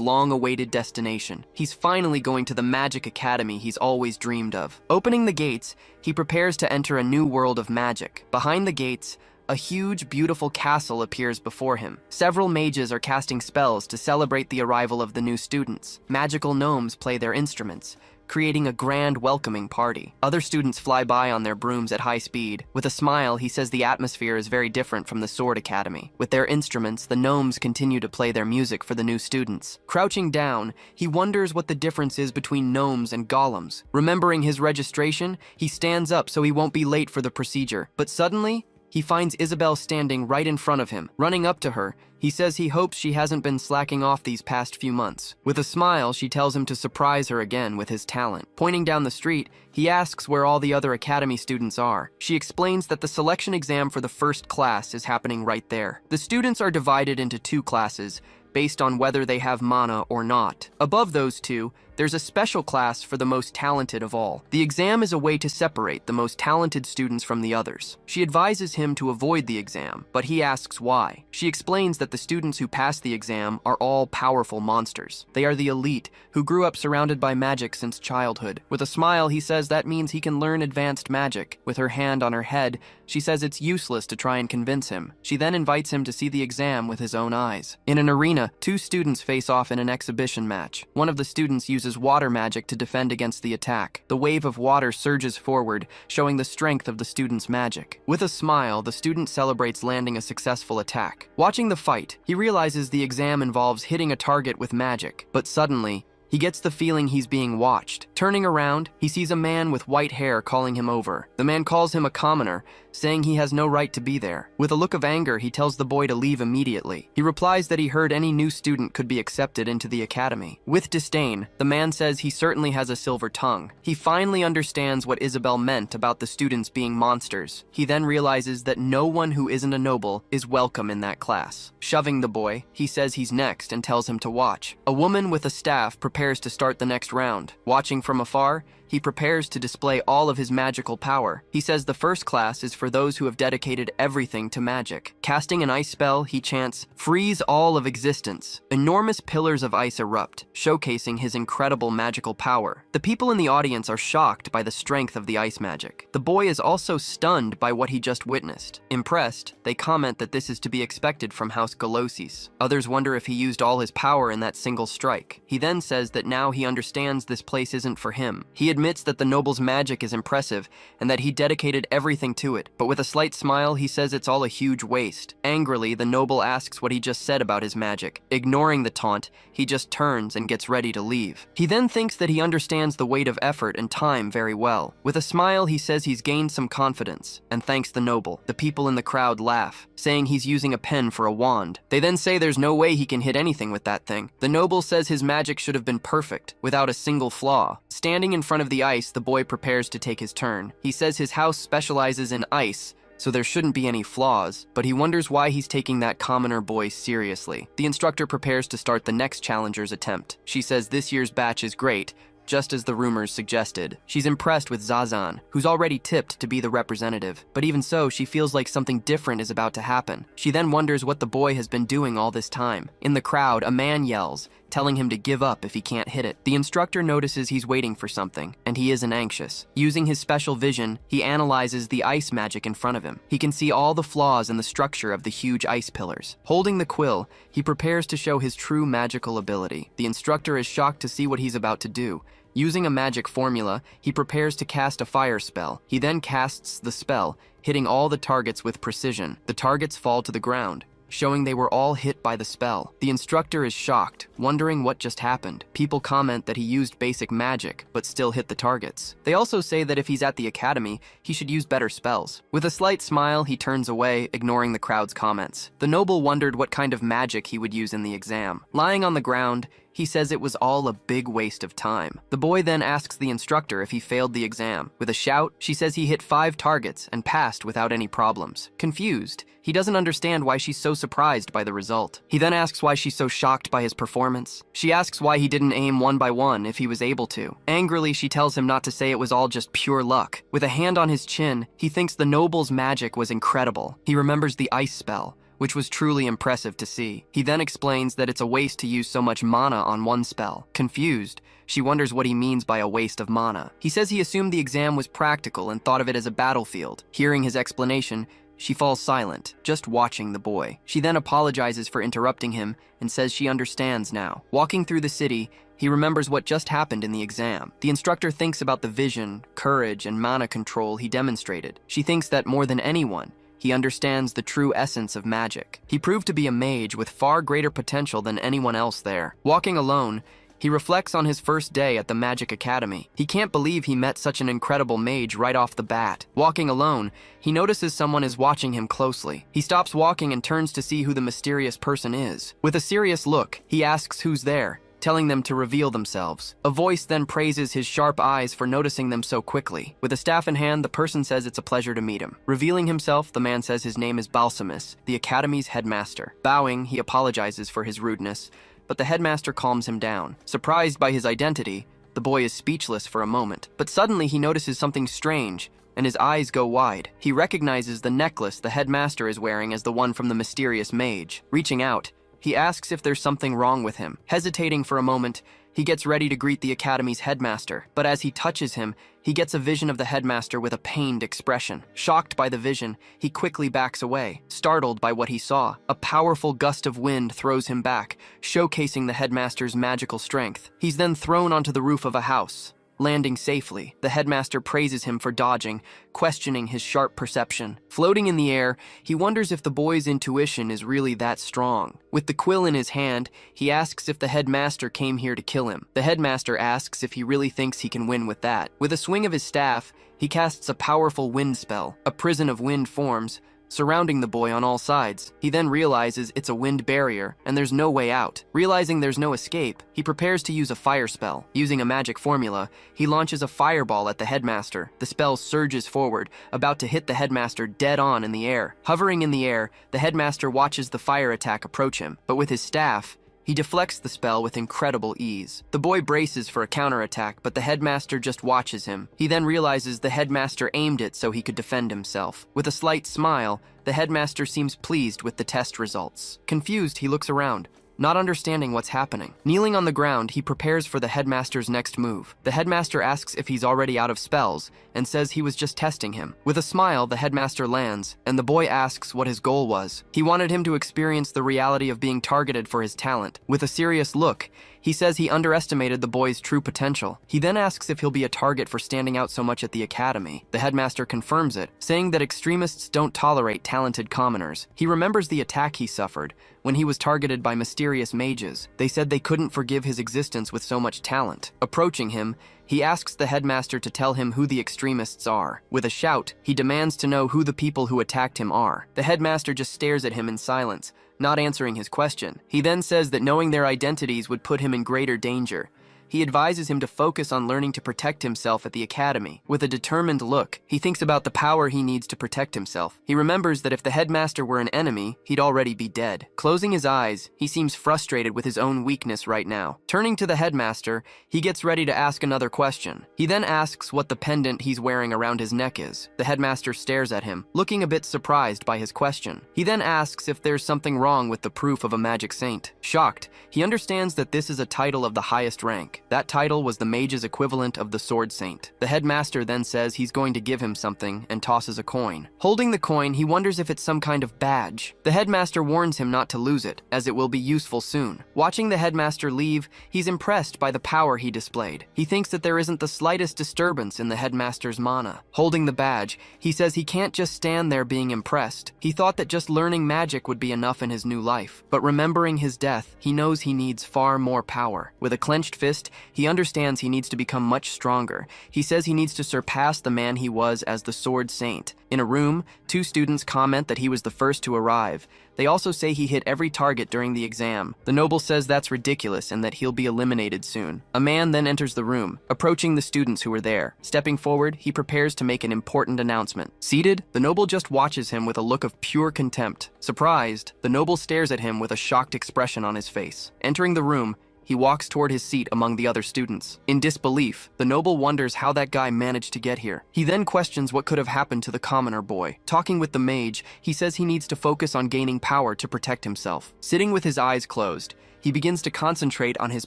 long-awaited destination. He's finally going to the magic academy he's always dreamed of. Opening the gates, he prepares to enter a new world of magic. Behind the gates, a huge, beautiful castle appears before him. Several mages are casting spells to celebrate the arrival of the new students. Magical gnomes play their instruments, creating a grand welcoming party. Other students fly by on their brooms at high speed. With a smile, he says the atmosphere is very different from the Sword Academy. With their instruments, the gnomes continue to play their music for the new students. Crouching down, he wonders what the difference is between gnomes and golems. Remembering his registration, he stands up so he won't be late for the procedure. But suddenly, he finds Isabel standing right in front of him. Running up to her, he says he hopes she hasn't been slacking off these past few months. With a smile, she tells him to surprise her again with his talent. Pointing down the street, he asks where all the other academy students are. She explains that the selection exam for the first class is happening right there. The students are divided into 2 classes, based on whether they have mana or not. Above those 2, there's a special class for the most talented of all. The exam is a way to separate the most talented students from the others. She advises him to avoid the exam, but he asks why. She explains that the students who pass the exam are all powerful monsters. They are the elite, who grew up surrounded by magic since childhood. With a smile, he says that means he can learn advanced magic. With her hand on her head, she says it's useless to try and convince him. She then invites him to see the exam with his own eyes. In an arena, 2 students face off in an exhibition match. One of the students uses water magic to defend against the attack. The wave of water surges forward, showing the strength of the student's magic. With a smile, the student celebrates landing a successful attack. Watching the fight, he realizes the exam involves hitting a target with magic, but suddenly, he gets the feeling he's being watched. Turning around, he sees a man with white hair calling him over. The man calls him a commoner, saying he has no right to be there. With a look of anger, he tells the boy to leave immediately. He replies that he heard any new student could be accepted into the academy. With disdain, the man says he certainly has a silver tongue. He finally understands what Isabel meant about the students being monsters. He then realizes that no one who isn't a noble is welcome in that class. Shoving the boy, he says he's next and tells him to watch. A woman with a staff prepares to start the next round. Watching from afar, he prepares to display all of his magical power. He says the first class is for those who have dedicated everything to magic. Casting an ice spell, he chants, "Freeze all of existence." Enormous pillars of ice erupt, showcasing his incredible magical power. The people in the audience are shocked by the strength of the ice magic. The boy is also stunned by what he just witnessed. Impressed, they comment that this is to be expected from House Galosis. Others wonder if he used all his power in that single strike. He then says that now he understands this place isn't for him. He admits that the noble's magic is impressive and that he dedicated everything to it, but with a slight smile, he says it's all a huge waste. Angrily, the noble asks what he just said about his magic. Ignoring the taunt, he just turns and gets ready to leave. He then thinks that he understands the weight of effort and time very well. With a smile, he says he's gained some confidence and thanks the noble. The people in the crowd laugh, saying he's using a pen for a wand. They then say there's no way he can hit anything with that thing. The noble says his magic should have been perfect, without a single flaw. Standing in front of the ice, the boy prepares to take his turn. He says his house specializes in ice, so there shouldn't be any flaws, but he wonders why he's taking that commoner boy seriously. The instructor prepares to start the next challenger's attempt. She says this year's batch is great, just as the rumors suggested. She's impressed with Zazan, who's already tipped to be the representative. But even so, she feels like something different is about to happen. She then wonders what the boy has been doing all this time. In the crowd, a man yells, telling him to give up if he can't hit it. The instructor notices he's waiting for something, and he isn't anxious. Using his special vision, he analyzes the ice magic in front of him. He can see all the flaws in the structure of the huge ice pillars. Holding the quill, he prepares to show his true magical ability. The instructor is shocked to see what he's about to do. Using a magic formula, he prepares to cast a fire spell. He then casts the spell, hitting all the targets with precision. The targets fall to the ground, showing they were all hit by the spell. The instructor is shocked, wondering what just happened. People comment that he used basic magic, but still hit the targets. They also say that if he's at the academy, he should use better spells. With a slight smile, he turns away, ignoring the crowd's comments. The noble wondered what kind of magic he would use in the exam. Lying on the ground, he says it was all a big waste of time. The boy then asks the instructor if he failed the exam. With a shout, she says he hit 5 targets and passed without any problems. Confused, he doesn't understand why she's so surprised by the result. He then asks why she's so shocked by his performance. She asks why he didn't aim one by one if he was able to. Angrily, she tells him not to say it was all just pure luck. With a hand on his chin, he thinks the noble's magic was incredible. He remembers the ice spell, which was truly impressive to see. He then explains that it's a waste to use so much mana on one spell. Confused, she wonders what he means by a waste of mana. He says he assumed the exam was practical and thought of it as a battlefield. Hearing his explanation, she falls silent, just watching the boy. She then apologizes for interrupting him and says she understands now. Walking through the city, he remembers what just happened in the exam. The instructor thinks about the vision, courage, and mana control he demonstrated. She thinks that more than anyone, he understands the true essence of magic. He proved to be a mage with far greater potential than anyone else there. Walking alone, he reflects on his first day at the Magic Academy. He can't believe he met such an incredible mage right off the bat. Walking alone, he notices someone is watching him closely. He stops walking and turns to see who the mysterious person is. With a serious look, he asks who's there, telling them to reveal themselves. A voice then praises his sharp eyes for noticing them so quickly. With a staff in hand, the person says it's a pleasure to meet him. Revealing himself, the man says his name is Balsamus, the academy's headmaster. Bowing, he apologizes for his rudeness, but the headmaster calms him down. Surprised by his identity, the boy is speechless for a moment. But suddenly he notices something strange, and his eyes go wide. He recognizes the necklace the headmaster is wearing as the one from the mysterious mage. Reaching out, he asks if there's something wrong with him. Hesitating for a moment, he gets ready to greet the academy's headmaster, but as he touches him, he gets a vision of the headmaster with a pained expression. Shocked by the vision, he quickly backs away, startled by what he saw. A powerful gust of wind throws him back, showcasing the headmaster's magical strength. He's then thrown onto the roof of a house. Landing safely, the headmaster praises him for dodging, questioning his sharp perception. Floating in the air, he wonders if the boy's intuition is really that strong. With the quill in his hand, he asks if the headmaster came here to kill him. The headmaster asks if he really thinks he can win with that. With a swing of his staff, he casts a powerful wind spell. A prison of wind forms, surrounding the boy on all sides. He then realizes it's a wind barrier, and there's no way out. Realizing there's no escape, he prepares to use a fire spell. Using a magic formula, he launches a fireball at the headmaster. The spell surges forward, about to hit the headmaster dead on in the air. Hovering in the air, the headmaster watches the fire attack approach him, but with his staff, he deflects the spell with incredible ease. The boy braces for a counterattack, but the headmaster just watches him. He then realizes the headmaster aimed it so he could defend himself. With a slight smile, the headmaster seems pleased with the test results. Confused, he looks around, not understanding what's happening. Kneeling on the ground, he prepares for the headmaster's next move. The headmaster asks if he's already out of spells, and says he was just testing him. With a smile, the headmaster lands, and the boy asks what his goal was. He wanted him to experience the reality of being targeted for his talent. With a serious look, he says he underestimated the boy's true potential. He then asks if he'll be a target for standing out so much at the academy. The headmaster confirms it, saying that extremists don't tolerate talented commoners. He remembers the attack he suffered when he was targeted by mysterious mages. They said they couldn't forgive his existence with so much talent. Approaching him, he asks the headmaster to tell him who the extremists are. With a shout, he demands to know who the people who attacked him are. The headmaster just stares at him in silence, not answering his question. He then says that knowing their identities would put him in greater danger, He advises him to focus on learning to protect himself at the academy. With a determined look, he thinks about the power he needs to protect himself. He remembers that if the headmaster were an enemy, he'd already be dead. Closing his eyes, he seems frustrated with his own weakness right now. Turning to the headmaster, he gets ready to ask another question. He then asks what the pendant he's wearing around his neck is. The headmaster stares at him, looking a bit surprised by his question. He then asks if there's something wrong with the proof of a magic saint. Shocked, he understands that this is a title of the highest rank. That title was the mage's equivalent of the sword saint. The headmaster then says he's going to give him something and tosses a coin. Holding the coin, he wonders if it's some kind of badge. The headmaster warns him not to lose it, as it will be useful soon. Watching the headmaster leave, he's impressed by the power he displayed. He thinks that there isn't the slightest disturbance in the headmaster's mana. Holding the badge, he says he can't just stand there being impressed. He thought that just learning magic would be enough in his new life. But remembering his death, he knows he needs far more power. With a clenched fist, he understands he needs to become much stronger. He says he needs to surpass the man he was as the sword saint. In a room, 2 students comment that he was the first to arrive. They also say he hit every target during the exam. The noble says that's ridiculous and that he'll be eliminated soon. A man then enters the room, approaching the students who were there. Stepping forward, he prepares to make an important announcement. Seated, the noble just watches him with a look of pure contempt. Surprised, the noble stares at him with a shocked expression on his face. Entering the room, he walks toward his seat among the other students. In disbelief, the noble wonders how that guy managed to get here. He then questions what could have happened to the commoner boy. Talking with the mage, he says he needs to focus on gaining power to protect himself. Sitting with his eyes closed, he begins to concentrate on his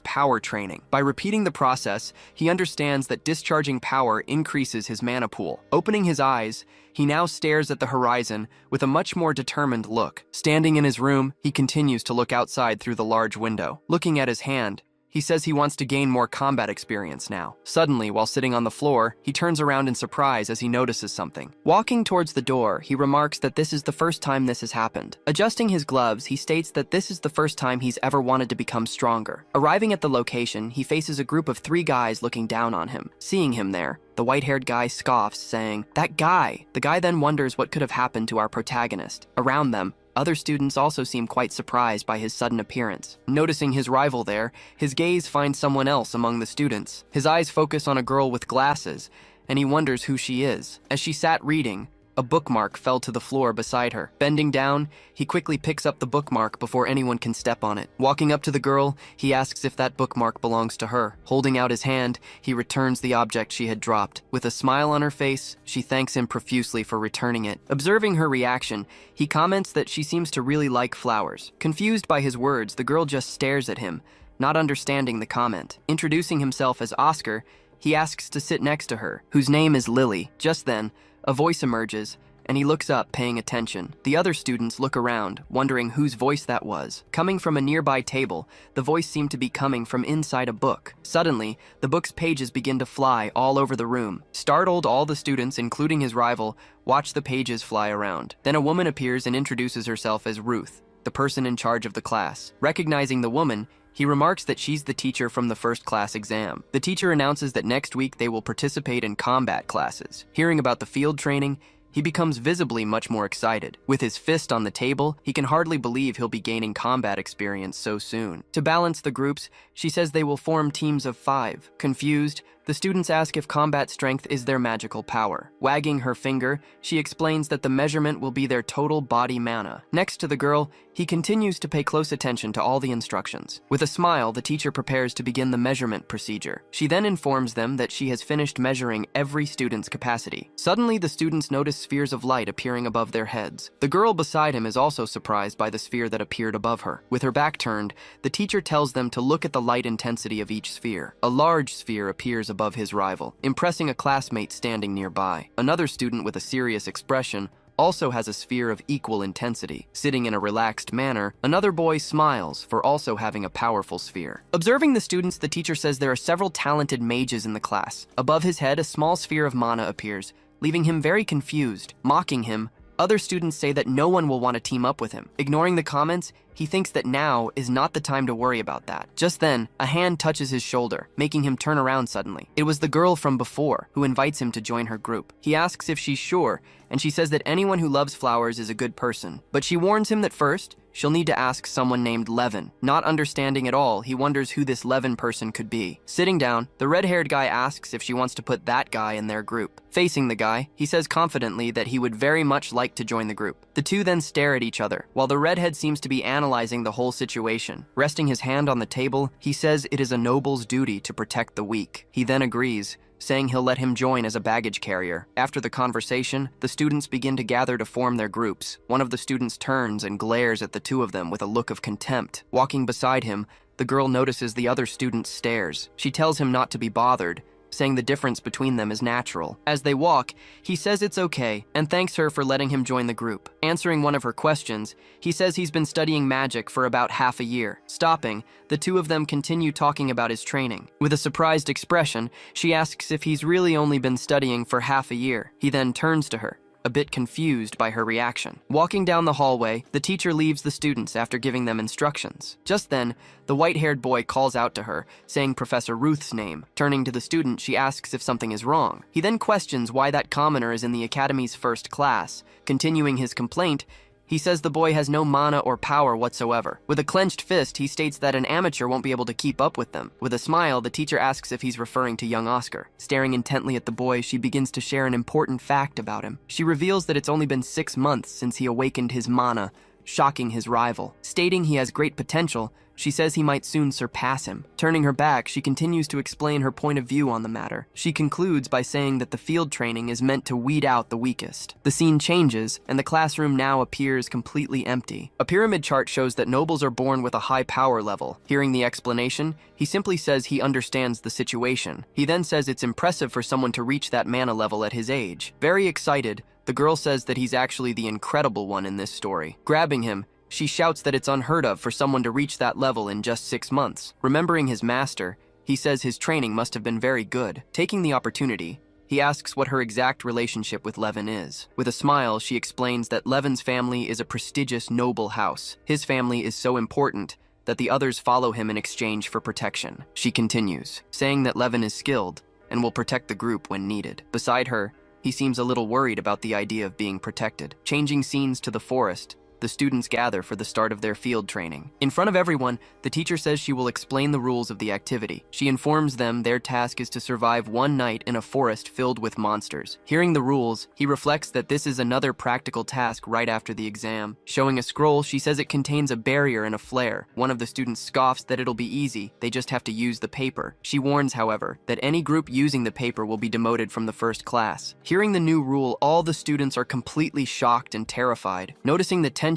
power training. By repeating the process, he understands that discharging power increases his mana pool. Opening his eyes, he now stares at the horizon with a much more determined look. Standing in his room, he continues to look outside through the large window. Looking at his hand, he says he wants to gain more combat experience now. Suddenly, while sitting on the floor, he turns around in surprise as he notices something. Walking towards the door, he remarks that this is the first time this has happened. Adjusting his gloves, he states that this is the first time he's ever wanted to become stronger. Arriving at the location, he faces a group of 3 guys looking down on him. Seeing him there, the white-haired guy scoffs, saying, "That guy!" The guy then wonders what could have happened to our protagonist. Around them, other students also seem quite surprised by his sudden appearance. Noticing his rival there, his gaze finds someone else among the students. His eyes focus on a girl with glasses, and he wonders who she is. As she sat reading, a bookmark fell to the floor beside her. Bending down, he quickly picks up the bookmark before anyone can step on it. Walking up to the girl, he asks if that bookmark belongs to her. Holding out his hand, he returns the object she had dropped. With a smile on her face, she thanks him profusely for returning it. Observing her reaction, he comments that she seems to really like flowers. Confused by his words, the girl just stares at him, not understanding the comment. Introducing himself as Oscar, he asks to sit next to her, whose name is Lily. Just then, a voice emerges, and he looks up, paying attention. The other students look around, wondering whose voice that was. Coming from a nearby table, the voice seemed to be coming from inside a book. Suddenly, the book's pages begin to fly all over the room. Startled, all the students, including his rival, watch the pages fly around. Then a woman appears and introduces herself as Ruth, the person in charge of the class. Recognizing the woman, he remarks that she's the teacher from the first class exam. The teacher announces that next week they will participate in combat classes. Hearing about the field training, he becomes visibly much more excited. With his fist on the table, he can hardly believe he'll be gaining combat experience so soon. To balance the groups, she says they will form teams of 5. Confused, the students ask if combat strength is their magical power. Wagging her finger, she explains that the measurement will be their total body mana. Next to the girl, he continues to pay close attention to all the instructions. With a smile, the teacher prepares to begin the measurement procedure. She then informs them that she has finished measuring every student's capacity. Suddenly, the students notice spheres of light appearing above their heads. The girl beside him is also surprised by the sphere that appeared above her. With her back turned, the teacher tells them to look at the light intensity of each sphere. A large sphere appears above his rival, impressing a classmate standing nearby. Another student with a serious expression also has a sphere of equal intensity. Sitting in a relaxed manner, another boy smiles for also having a powerful sphere. Observing the students, the teacher says there are several talented mages in the class. Above his head, a small sphere of mana appears, leaving him very confused. Mocking him, other students say that no one will want to team up with him. Ignoring the comments, he thinks that now is not the time to worry about that. Just then, a hand touches his shoulder, making him turn around suddenly. It was the girl from before, who invites him to join her group. He asks if she's sure, and she says that anyone who loves flowers is a good person. But she warns him that first, she'll need to ask someone named Levin. Not understanding at all, he wonders who this Levin person could be. Sitting down, the red-haired guy asks if she wants to put that guy in their group. Facing the guy, he says confidently that he would very much like to join the group. The two then stare at each other, while the redhead seems to be analyzing the whole situation. Resting his hand on the table, he says it is a noble's duty to protect the weak. He then agrees, saying he'll let him join as a baggage carrier. After the conversation, the students begin to gather to form their groups. One of the students turns and glares at the two of them with a look of contempt. Walking beside him, the girl notices the other student stares. She tells him not to be bothered, saying the difference between them is natural. As they walk, he says it's okay and thanks her for letting him join the group. Answering one of her questions, he says he's been studying magic for about half a year. Stopping, the two of them continue talking about his training. With a surprised expression, she asks if he's really only been studying for half a year. He then turns to her, a bit confused by her reaction. Walking down the hallway, the teacher leaves the students after giving them instructions. Just then, the white-haired boy calls out to her, saying Professor Ruth's name. Turning to the student, she asks if something is wrong. He then questions why that commoner is in the academy's first class. Continuing his complaint, he says the boy has no mana or power whatsoever. With a clenched fist, he states that an amateur won't be able to keep up with them. With a smile, the teacher asks if he's referring to young Oscar. Staring intently at the boy, she begins to share an important fact about him. She reveals that it's only been 6 months since he awakened his mana, shocking his rival. Stating he has great potential, she says he might soon surpass him. Turning her back, she continues to explain her point of view on the matter. She concludes by saying that the field training is meant to weed out the weakest. The scene changes, and the classroom now appears completely empty. A pyramid chart shows that nobles are born with a high power level. Hearing the explanation, he simply says he understands the situation. He then says it's impressive for someone to reach that mana level at his age. Very excited, the girl says that he's actually the incredible one in this story. Grabbing him, she shouts that it's unheard of for someone to reach that level in just 6 months. Remembering his master, he says his training must have been very good. Taking the opportunity, he asks what her exact relationship with Levin is. With a smile, she explains that Levin's family is a prestigious noble house. His family is so important that the others follow him in exchange for protection. She continues, saying that Levin is skilled and will protect the group when needed. Beside her, he seems a little worried about the idea of being protected. Changing scenes to the forest, the students gather for the start of their field training. In front of everyone, the teacher says she will explain the rules of the activity. She informs them their task is to survive 1 night in a forest filled with monsters. Hearing the rules, he reflects that this is another practical task right after the exam. Showing a scroll, she says it contains a barrier and a flare. One of the students scoffs that it'll be easy, they just have to use the paper. She warns, however, that any group using the paper will be demoted from the first class. Hearing the new rule, all the students are completely shocked and terrified. Noticing the tension,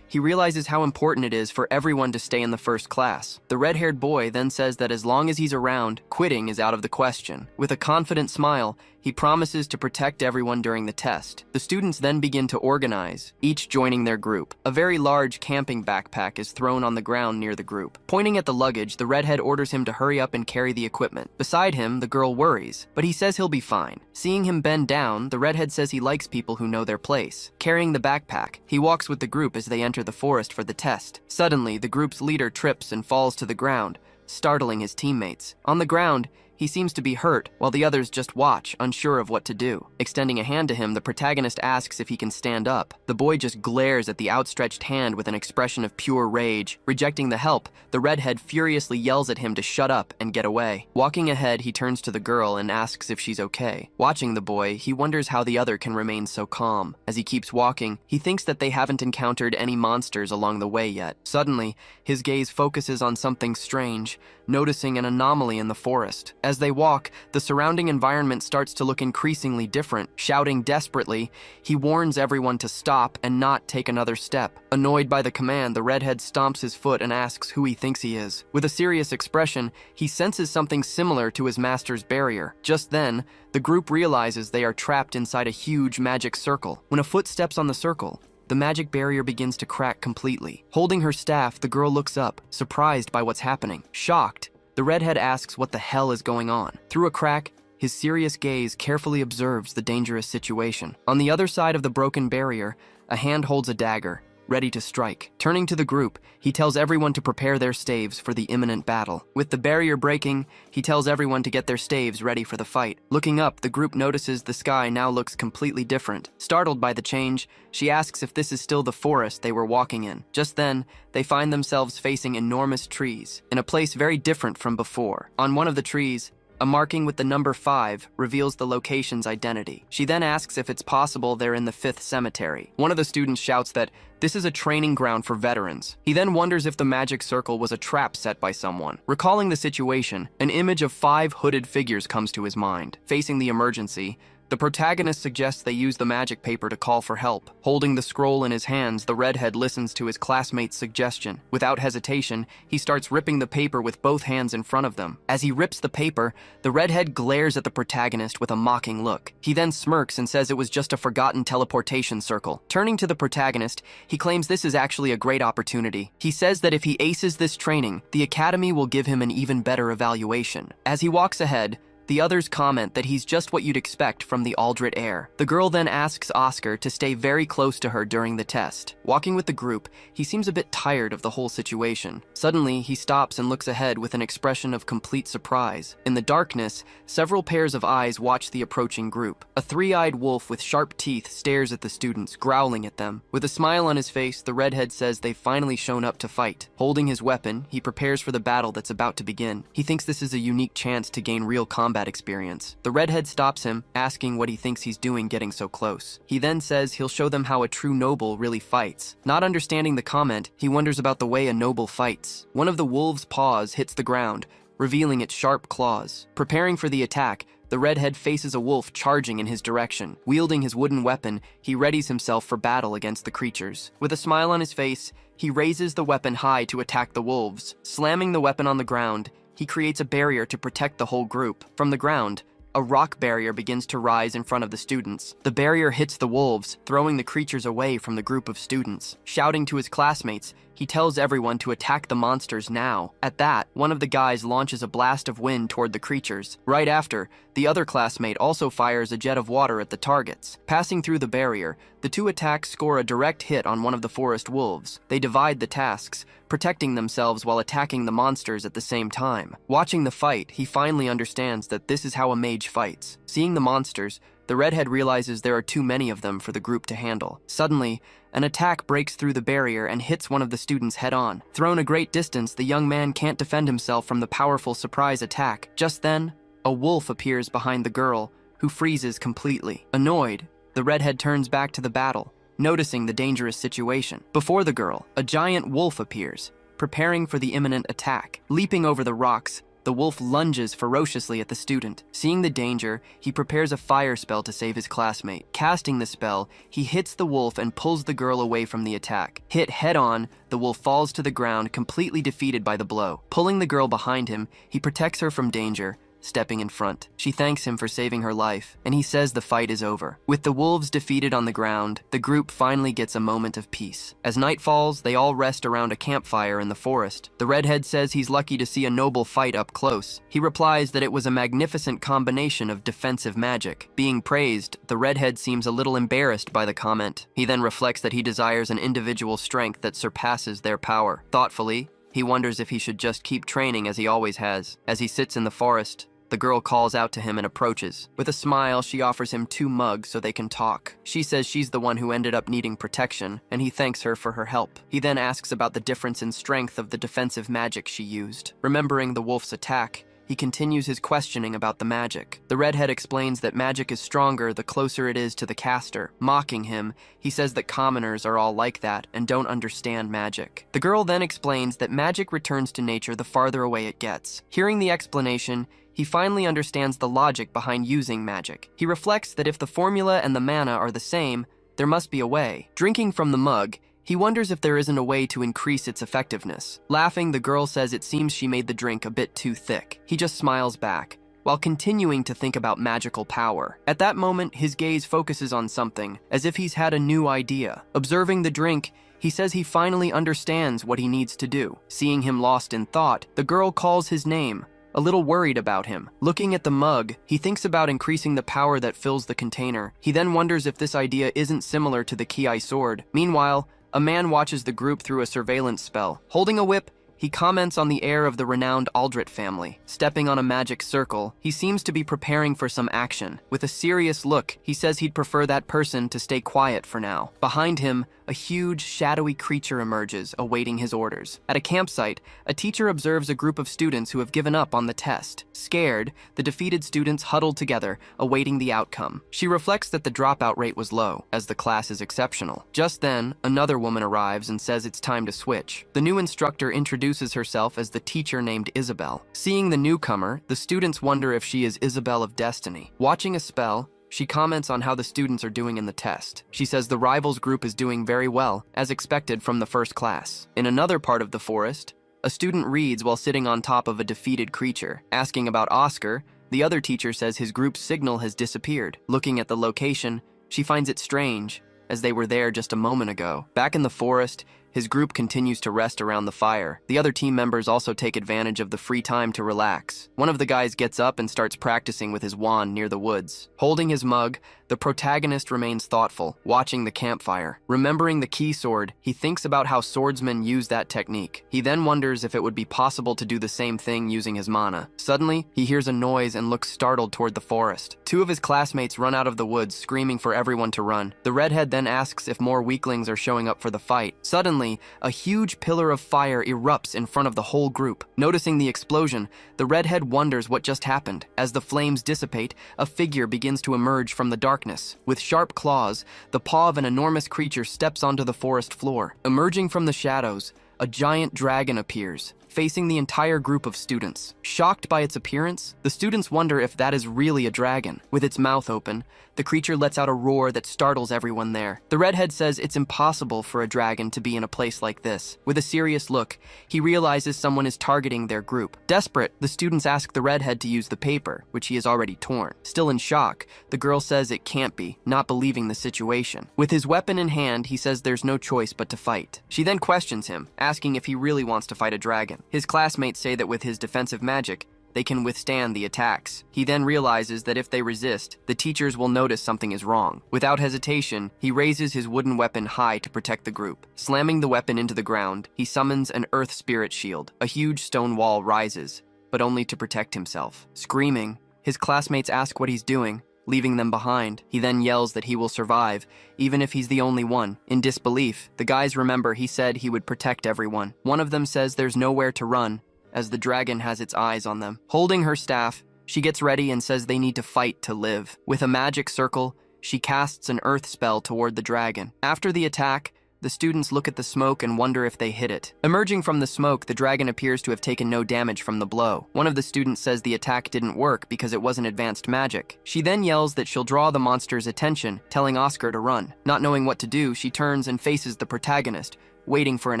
he realizes how important it is for everyone to stay in the first class. The red-haired boy then says that as long as he's around, quitting is out of the question. With a confident smile, he promises to protect everyone during the test. The students then begin to organize, each joining their group. A very large camping backpack is thrown on the ground near the group. Pointing at the luggage, the redhead orders him to hurry up and carry the equipment. Beside him, the girl worries, but he says he'll be fine. Seeing him bend down, the redhead says he likes people who know their place. Carrying the backpack, he walks with the group as they enter the forest for the test. Suddenly, the group's leader trips and falls to the ground, startling his teammates. On the ground, he seems to be hurt, while the others just watch, unsure of what to do. Extending a hand to him, the protagonist asks if he can stand up. The boy just glares at the outstretched hand with an expression of pure rage. Rejecting the help, the redhead furiously yells at him to shut up and get away. Walking ahead, he turns to the girl and asks if she's okay. Watching the boy, he wonders how the other can remain so calm. As he keeps walking, he thinks that they haven't encountered any monsters along the way yet. Suddenly, his gaze focuses on something strange, noticing an anomaly in the forest. As they walk, the surrounding environment starts to look increasingly different. Shouting desperately, he warns everyone to stop and not take another step. Annoyed by the command, the redhead stomps his foot and asks who he thinks he is. With a serious expression, he senses something similar to his master's barrier. Just then, the group realizes they are trapped inside a huge magic circle. When a foot steps on the circle, the magic barrier begins to crack completely. Holding her staff, the girl looks up, surprised by what's happening. Shocked, the redhead asks what the hell is going on. Through a crack, his serious gaze carefully observes the dangerous situation. On the other side of the broken barrier, a hand holds a dagger. ready to strike. Turning to the group, he tells everyone to prepare their staves for the imminent battle. With the barrier breaking, he tells everyone to get their staves ready for the fight. Looking up, the group notices the sky now looks completely different. Startled by the change, she asks if this is still the forest they were walking in. Just then, they find themselves facing enormous trees, in a place very different from before. On one of the trees, a marking with the number 5 reveals the location's identity. She then asks if it's possible they're in the 5th cemetery. One of the students shouts that this is a training ground for veterans. He then wonders if the magic circle was a trap set by someone. Recalling the situation, an image of 5 hooded figures comes to his mind. Facing the emergency, the protagonist suggests they use the magic paper to call for help. Holding the scroll in his hands, the redhead listens to his classmate's suggestion. Without hesitation, he starts ripping the paper with both hands in front of them. As he rips the paper, the redhead glares at the protagonist with a mocking look. He then smirks and says it was just a forgotten teleportation circle. Turning to the protagonist, he claims this is actually a great opportunity. He says that if he aces this training, the academy will give him an even better evaluation. As he walks ahead, the others comment that he's just what you'd expect from the Aldrit heir. The girl then asks Oscar to stay very close to her during the test. Walking with the group, he seems a bit tired of the whole situation. Suddenly, he stops and looks ahead with an expression of complete surprise. In the darkness, several pairs of eyes watch the approaching group. A 3-eyed wolf with sharp teeth stares at the students, growling at them. With a smile on his face, the redhead says they've finally shown up to fight. Holding his weapon, he prepares for the battle that's about to begin. He thinks this is a unique chance to gain real combat experience. The redhead stops him, asking what he thinks he's doing getting so close. He then says he'll show them how a true noble really fights. Not understanding the comment, he wonders about the way a noble fights. One of the wolf's paws hits the ground, revealing its sharp claws. Preparing for the attack, the redhead faces a wolf charging in his direction. Wielding his wooden weapon, he readies himself for battle against the creatures. With a smile on his face, he raises the weapon high to attack the wolves. Slamming the weapon on the ground, he creates a barrier to protect the whole group. From the ground, a rock barrier begins to rise in front of the students. The barrier hits the wolves, throwing the creatures away from the group of students. Shouting to his classmates, he tells everyone to attack the monsters now. At that, one of the guys launches a blast of wind toward the creatures. Right after, the other classmate also fires a jet of water at the targets. Passing through the barrier, the two attacks score a direct hit on one of the forest wolves. They divide the tasks, protecting themselves while attacking the monsters at the same time. Watching the fight, he finally understands that this is how a mage fights. Seeing the monsters, the redhead realizes there are too many of them for the group to handle. Suddenly, an attack breaks through the barrier and hits one of the students head-on. Thrown a great distance, the young man can't defend himself from the powerful surprise attack. Just then, a wolf appears behind the girl, who freezes completely. Annoyed, the redhead turns back to the battle, noticing the dangerous situation. Before the girl, a giant wolf appears, preparing for the imminent attack. Leaping over the rocks, the wolf lunges ferociously at the student. Seeing the danger, he prepares a fire spell to save his classmate. Casting the spell, he hits the wolf and pulls the girl away from the attack. Hit head-on, the wolf falls to the ground, completely defeated by the blow. Pulling the girl behind him, he protects her from danger, stepping in front. She thanks him for saving her life, and he says the fight is over. With the wolves defeated on the ground, the group finally gets a moment of peace. As night falls, they all rest around a campfire in the forest. The redhead says he's lucky to see a noble fight up close. He replies that it was a magnificent combination of defensive magic. Being praised, the redhead seems a little embarrassed by the comment. He then reflects that he desires an individual strength that surpasses their power. Thoughtfully, he wonders if he should just keep training as he always has. As he sits in the forest, the girl calls out to him and approaches. With a smile, she offers him 2 mugs so they can talk. She says she's the one who ended up needing protection, and he thanks her for her help. He then asks about the difference in strength of the defensive magic she used. Remembering the wolf's attack, he continues his questioning about the magic. The redhead explains that magic is stronger the closer it is to the caster. Mocking him, he says that commoners are all like that and don't understand magic. The girl then explains that magic returns to nature the farther away it gets. Hearing the explanation, he finally understands the logic behind using magic. He reflects that if the formula and the mana are the same, there must be a way. Drinking from the mug, he wonders if there isn't a way to increase its effectiveness. Laughing, the girl says it seems she made the drink a bit too thick. He just smiles back, while continuing to think about magical power. At that moment, his gaze focuses on something, as if he's had a new idea. Observing the drink, he says he finally understands what he needs to do. Seeing him lost in thought, the girl calls his name, a little worried about him. Looking at the mug, he thinks about increasing the power that fills the container. He then wonders if this idea isn't similar to the Ki sword. Meanwhile, A man watches the group through a surveillance spell. Holding a whip, he comments on the heir of the renowned Aldrich family. Stepping on a magic circle, he seems to be preparing for some action. With a serious look, he says he'd prefer that person to stay quiet for now. Behind him, a huge, shadowy creature emerges, awaiting his orders. At a campsite, a teacher observes a group of students who have given up on the test. Scared, the defeated students huddle together, awaiting the outcome. She reflects that the dropout rate was low, as the class is exceptional. Just then, another woman arrives and says it's time to switch. The new instructor introduces herself as the teacher named Isabel. Seeing the newcomer, the students wonder if she is Isabel of Destiny. Watching a spell, she comments on how the students are doing in the test. She says the rivals group is doing very well, as expected from the first class. In another part of the forest, a student reads while sitting on top of a defeated creature. Asking about Oscar, the other teacher says his group's signal has disappeared. Looking at the location, she finds it strange, as they were there just a moment ago. Back in the forest, his group continues to rest around the fire. The other team members also take advantage of the free time to relax. One of the guys gets up and starts practicing with his wand near the woods. Holding his mug, the protagonist remains thoughtful, watching the campfire. Remembering the key sword, he thinks about how swordsmen use that technique. He then wonders if it would be possible to do the same thing using his mana. Suddenly, he hears a noise and looks startled toward the forest. Two of his classmates run out of the woods, screaming for everyone to run. The redhead then asks if more weaklings are showing up for the fight. Suddenly, a huge pillar of fire erupts in front of the whole group. Noticing the explosion, the redhead wonders what just happened. As the flames dissipate, a figure begins to emerge from the darkness. With sharp claws, the paw of an enormous creature steps onto the forest floor. Emerging from the shadows, a giant dragon appears, facing the entire group of students. Shocked by its appearance, the students wonder if that is really a dragon. With its mouth open, the creature lets out a roar that startles everyone there. The redhead says it's impossible for a dragon to be in a place like this. With a serious look, he realizes someone is targeting their group. Desperate, the students ask the redhead to use the paper, which he has already torn. Still in shock, the girl says it can't be, not believing the situation. With his weapon in hand, he says there's no choice but to fight. She then questions him, asking if he really wants to fight a dragon. His classmates say that with his defensive magic, they can withstand the attacks. He then realizes that if they resist, the teachers will notice something is wrong. Without hesitation, he raises his wooden weapon high to protect the group. Slamming the weapon into the ground, he summons an earth spirit shield. A huge stone wall rises, but only to protect himself. Screaming, his classmates ask what he's doing, leaving them behind. He then yells that he will survive, even if he's the only one. In disbelief, the guys remember he said he would protect everyone. One of them says there's nowhere to run, as the dragon has its eyes on them. Holding her staff, she gets ready and says they need to fight to live. With a magic circle, she casts an earth spell toward the dragon. After the attack, the students look at the smoke and wonder if they hit it. Emerging from the smoke, the dragon appears to have taken no damage from the blow. One of the students says the attack didn't work because it wasn't advanced magic. She then yells that she'll draw the monster's attention, telling Oscar to run. Not knowing what to do, she turns and faces the protagonist, waiting for an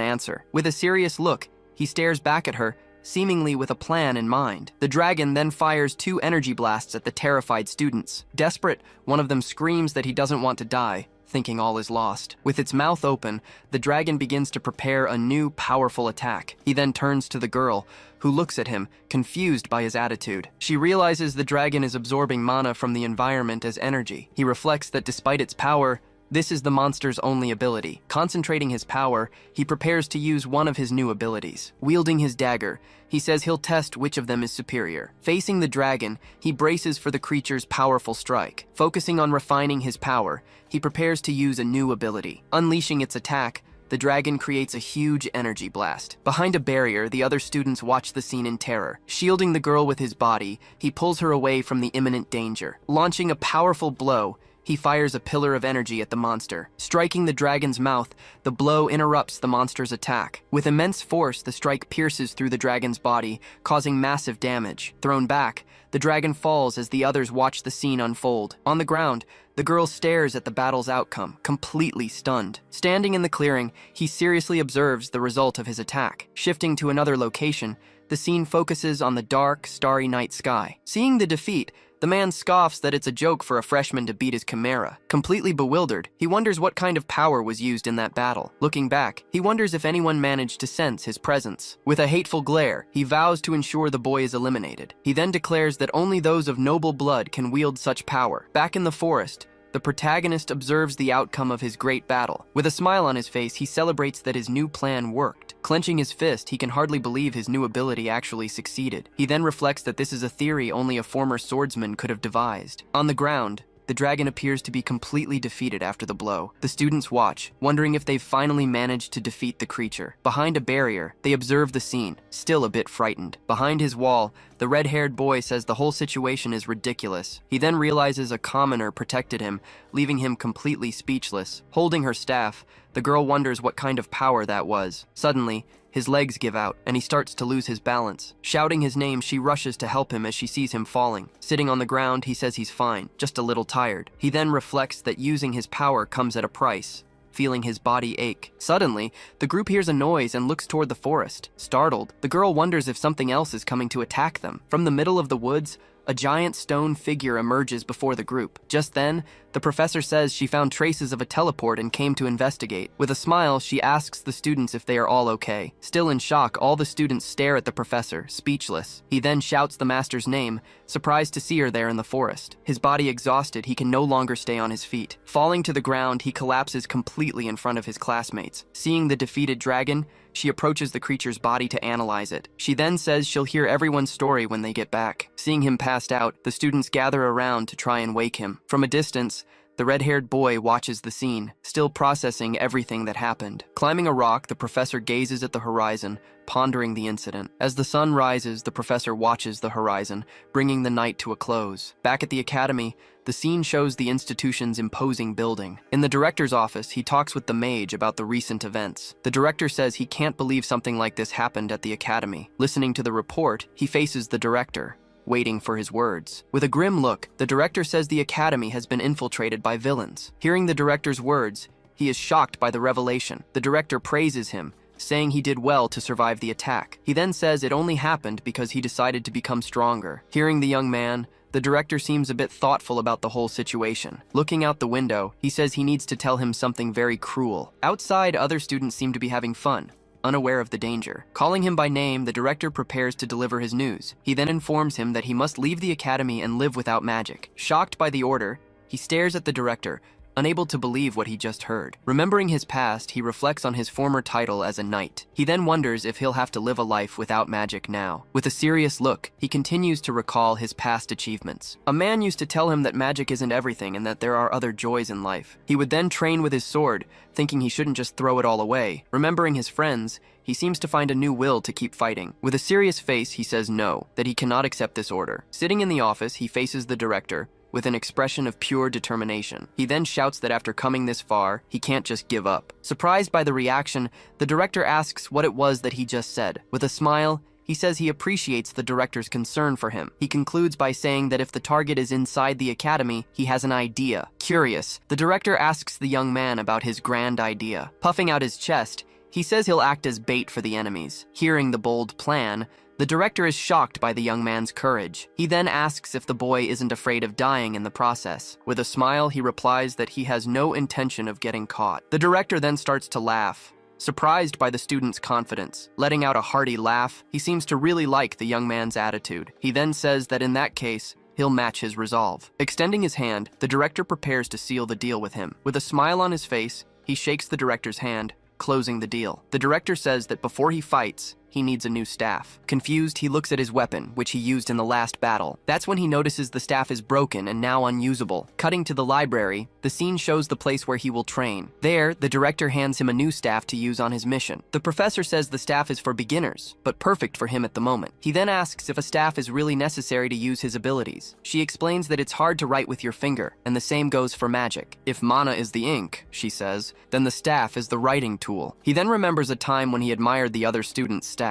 answer. With a serious look, he stares back at her, seemingly with a plan in mind. The dragon then fires 2 energy blasts at the terrified students. Desperate, one of them screams that he doesn't want to die, thinking all is lost. With its mouth open, the dragon begins to prepare a new, powerful attack. He then turns to the girl, who looks at him, confused by his attitude. She realizes the dragon is absorbing mana from the environment as energy. He reflects that despite its power, this is the monster's only ability. Concentrating his power, he prepares to use one of his new abilities. Wielding his dagger, he says he'll test which of them is superior. Facing the dragon, he braces for the creature's powerful strike. Focusing on refining his power, he prepares to use a new ability. Unleashing its attack, the dragon creates a huge energy blast. Behind a barrier, the other students watch the scene in terror. Shielding the girl with his body, he pulls her away from the imminent danger. Launching a powerful blow, he fires a pillar of energy at the monster. Striking the dragon's mouth, the blow interrupts the monster's attack. With immense force, the strike pierces through the dragon's body, causing massive damage. Thrown back, the dragon falls as the others watch the scene unfold. On the ground, the girl stares at the battle's outcome, completely stunned. Standing in the clearing, he seriously observes the result of his attack. Shifting to another location, the scene focuses on the dark, starry night sky. Seeing the defeat, the man scoffs that it's a joke for a freshman to beat his chimera. Completely bewildered, he wonders what kind of power was used in that battle. Looking back, he wonders if anyone managed to sense his presence. With a hateful glare, he vows to ensure the boy is eliminated. He then declares that only those of noble blood can wield such power. Back in the forest, the protagonist observes the outcome of his great battle. With a smile on his face, he celebrates that his new plan worked. Clenching his fist, he can hardly believe his new ability actually succeeded. He then reflects that this is a theory only a former swordsman could have devised. On the ground, the dragon appears to be completely defeated after the blow. The students watch, wondering if they've finally managed to defeat the creature. Behind a barrier, they observe the scene, still a bit frightened. Behind his wall, the red-haired boy says the whole situation is ridiculous. He then realizes a commoner protected him, leaving him completely speechless. Holding her staff, the girl wonders what kind of power that was. Suddenly, his legs give out, and he starts to lose his balance. Shouting his name, she rushes to help him as she sees him falling. Sitting on the ground, he says he's fine, just a little tired. He then reflects that using his power comes at a price, feeling his body ache. Suddenly, the group hears a noise and looks toward the forest. Startled, the girl wonders if something else is coming to attack them. From the middle of the woods, a giant stone figure emerges before the group. Just then, the professor says she found traces of a teleport and came to investigate. With a smile, she asks the students if they are all okay. Still in shock, all the students stare at the professor, speechless. He then shouts the master's name, surprised to see her there in the forest. His body exhausted, he can no longer stay on his feet. Falling to the ground, he collapses completely in front of his classmates. Seeing the defeated dragon, she approaches the creature's body to analyze it. She then says she'll hear everyone's story when they get back. Seeing him passed out, the students gather around to try and wake him. From a distance, the red-haired boy watches the scene, still processing everything that happened. Climbing a rock, the professor gazes at the horizon, pondering the incident. As the sun rises, the professor watches the horizon, bringing the night to a close. Back at the academy, the scene shows the institution's imposing building. In the director's office, he talks with the mage about the recent events. The director says he can't believe something like this happened at the academy. Listening to the report, he faces the director, waiting for his words. With a grim look, the director says the academy has been infiltrated by villains. Hearing the director's words, he is shocked by the revelation. The director praises him, saying he did well to survive the attack. He then says it only happened because he decided to become stronger. Hearing the young man, the director seems a bit thoughtful about the whole situation. Looking out the window, he says he needs to tell him something very cruel. Outside, other students seem to be having fun, unaware of the danger. Calling him by name, the director prepares to deliver his news. He then informs him that he must leave the academy and live without magic. Shocked by the order, he stares at the director, unable to believe what he just heard. Remembering his past, he reflects on his former title as a knight. He then wonders if he'll have to live a life without magic now. With a serious look, he continues to recall his past achievements. A man used to tell him that magic isn't everything and that there are other joys in life. He would then train with his sword, thinking he shouldn't just throw it all away. Remembering his friends, he seems to find a new will to keep fighting. With a serious face, he says no, that he cannot accept this order. Sitting in the office, he faces the director, with an expression of pure determination. He then shouts that after coming this far, he can't just give up. Surprised by the reaction, the director asks what it was that he just said. With a smile, he says he appreciates the director's concern for him. He concludes by saying that if the target is inside the academy, he has an idea. Curious, the director asks the young man about his grand idea. Puffing out his chest, he says he'll act as bait for the enemies. Hearing the bold plan, the director is shocked by the young man's courage. He then asks if the boy isn't afraid of dying in the process. With a smile, he replies that he has no intention of getting caught. The director then starts to laugh, surprised by the student's confidence. Letting out a hearty laugh, he seems to really like the young man's attitude. He then says that in that case, he'll match his resolve. Extending his hand, the director prepares to seal the deal with him. With a smile on his face, he shakes the director's hand, closing the deal. The director says that before he fights, he needs a new staff. Confused, he looks at his weapon, which he used in the last battle. That's when he notices the staff is broken and now unusable. Cutting to the library, the scene shows the place where he will train. There, the director hands him a new staff to use on his mission. The professor says the staff is for beginners, but perfect for him at the moment. He then asks if a staff is really necessary to use his abilities. She explains that it's hard to write with your finger, and the same goes for magic. If mana is the ink, she says, then the staff is the writing tool. He then remembers a time when he admired the other students' staffs.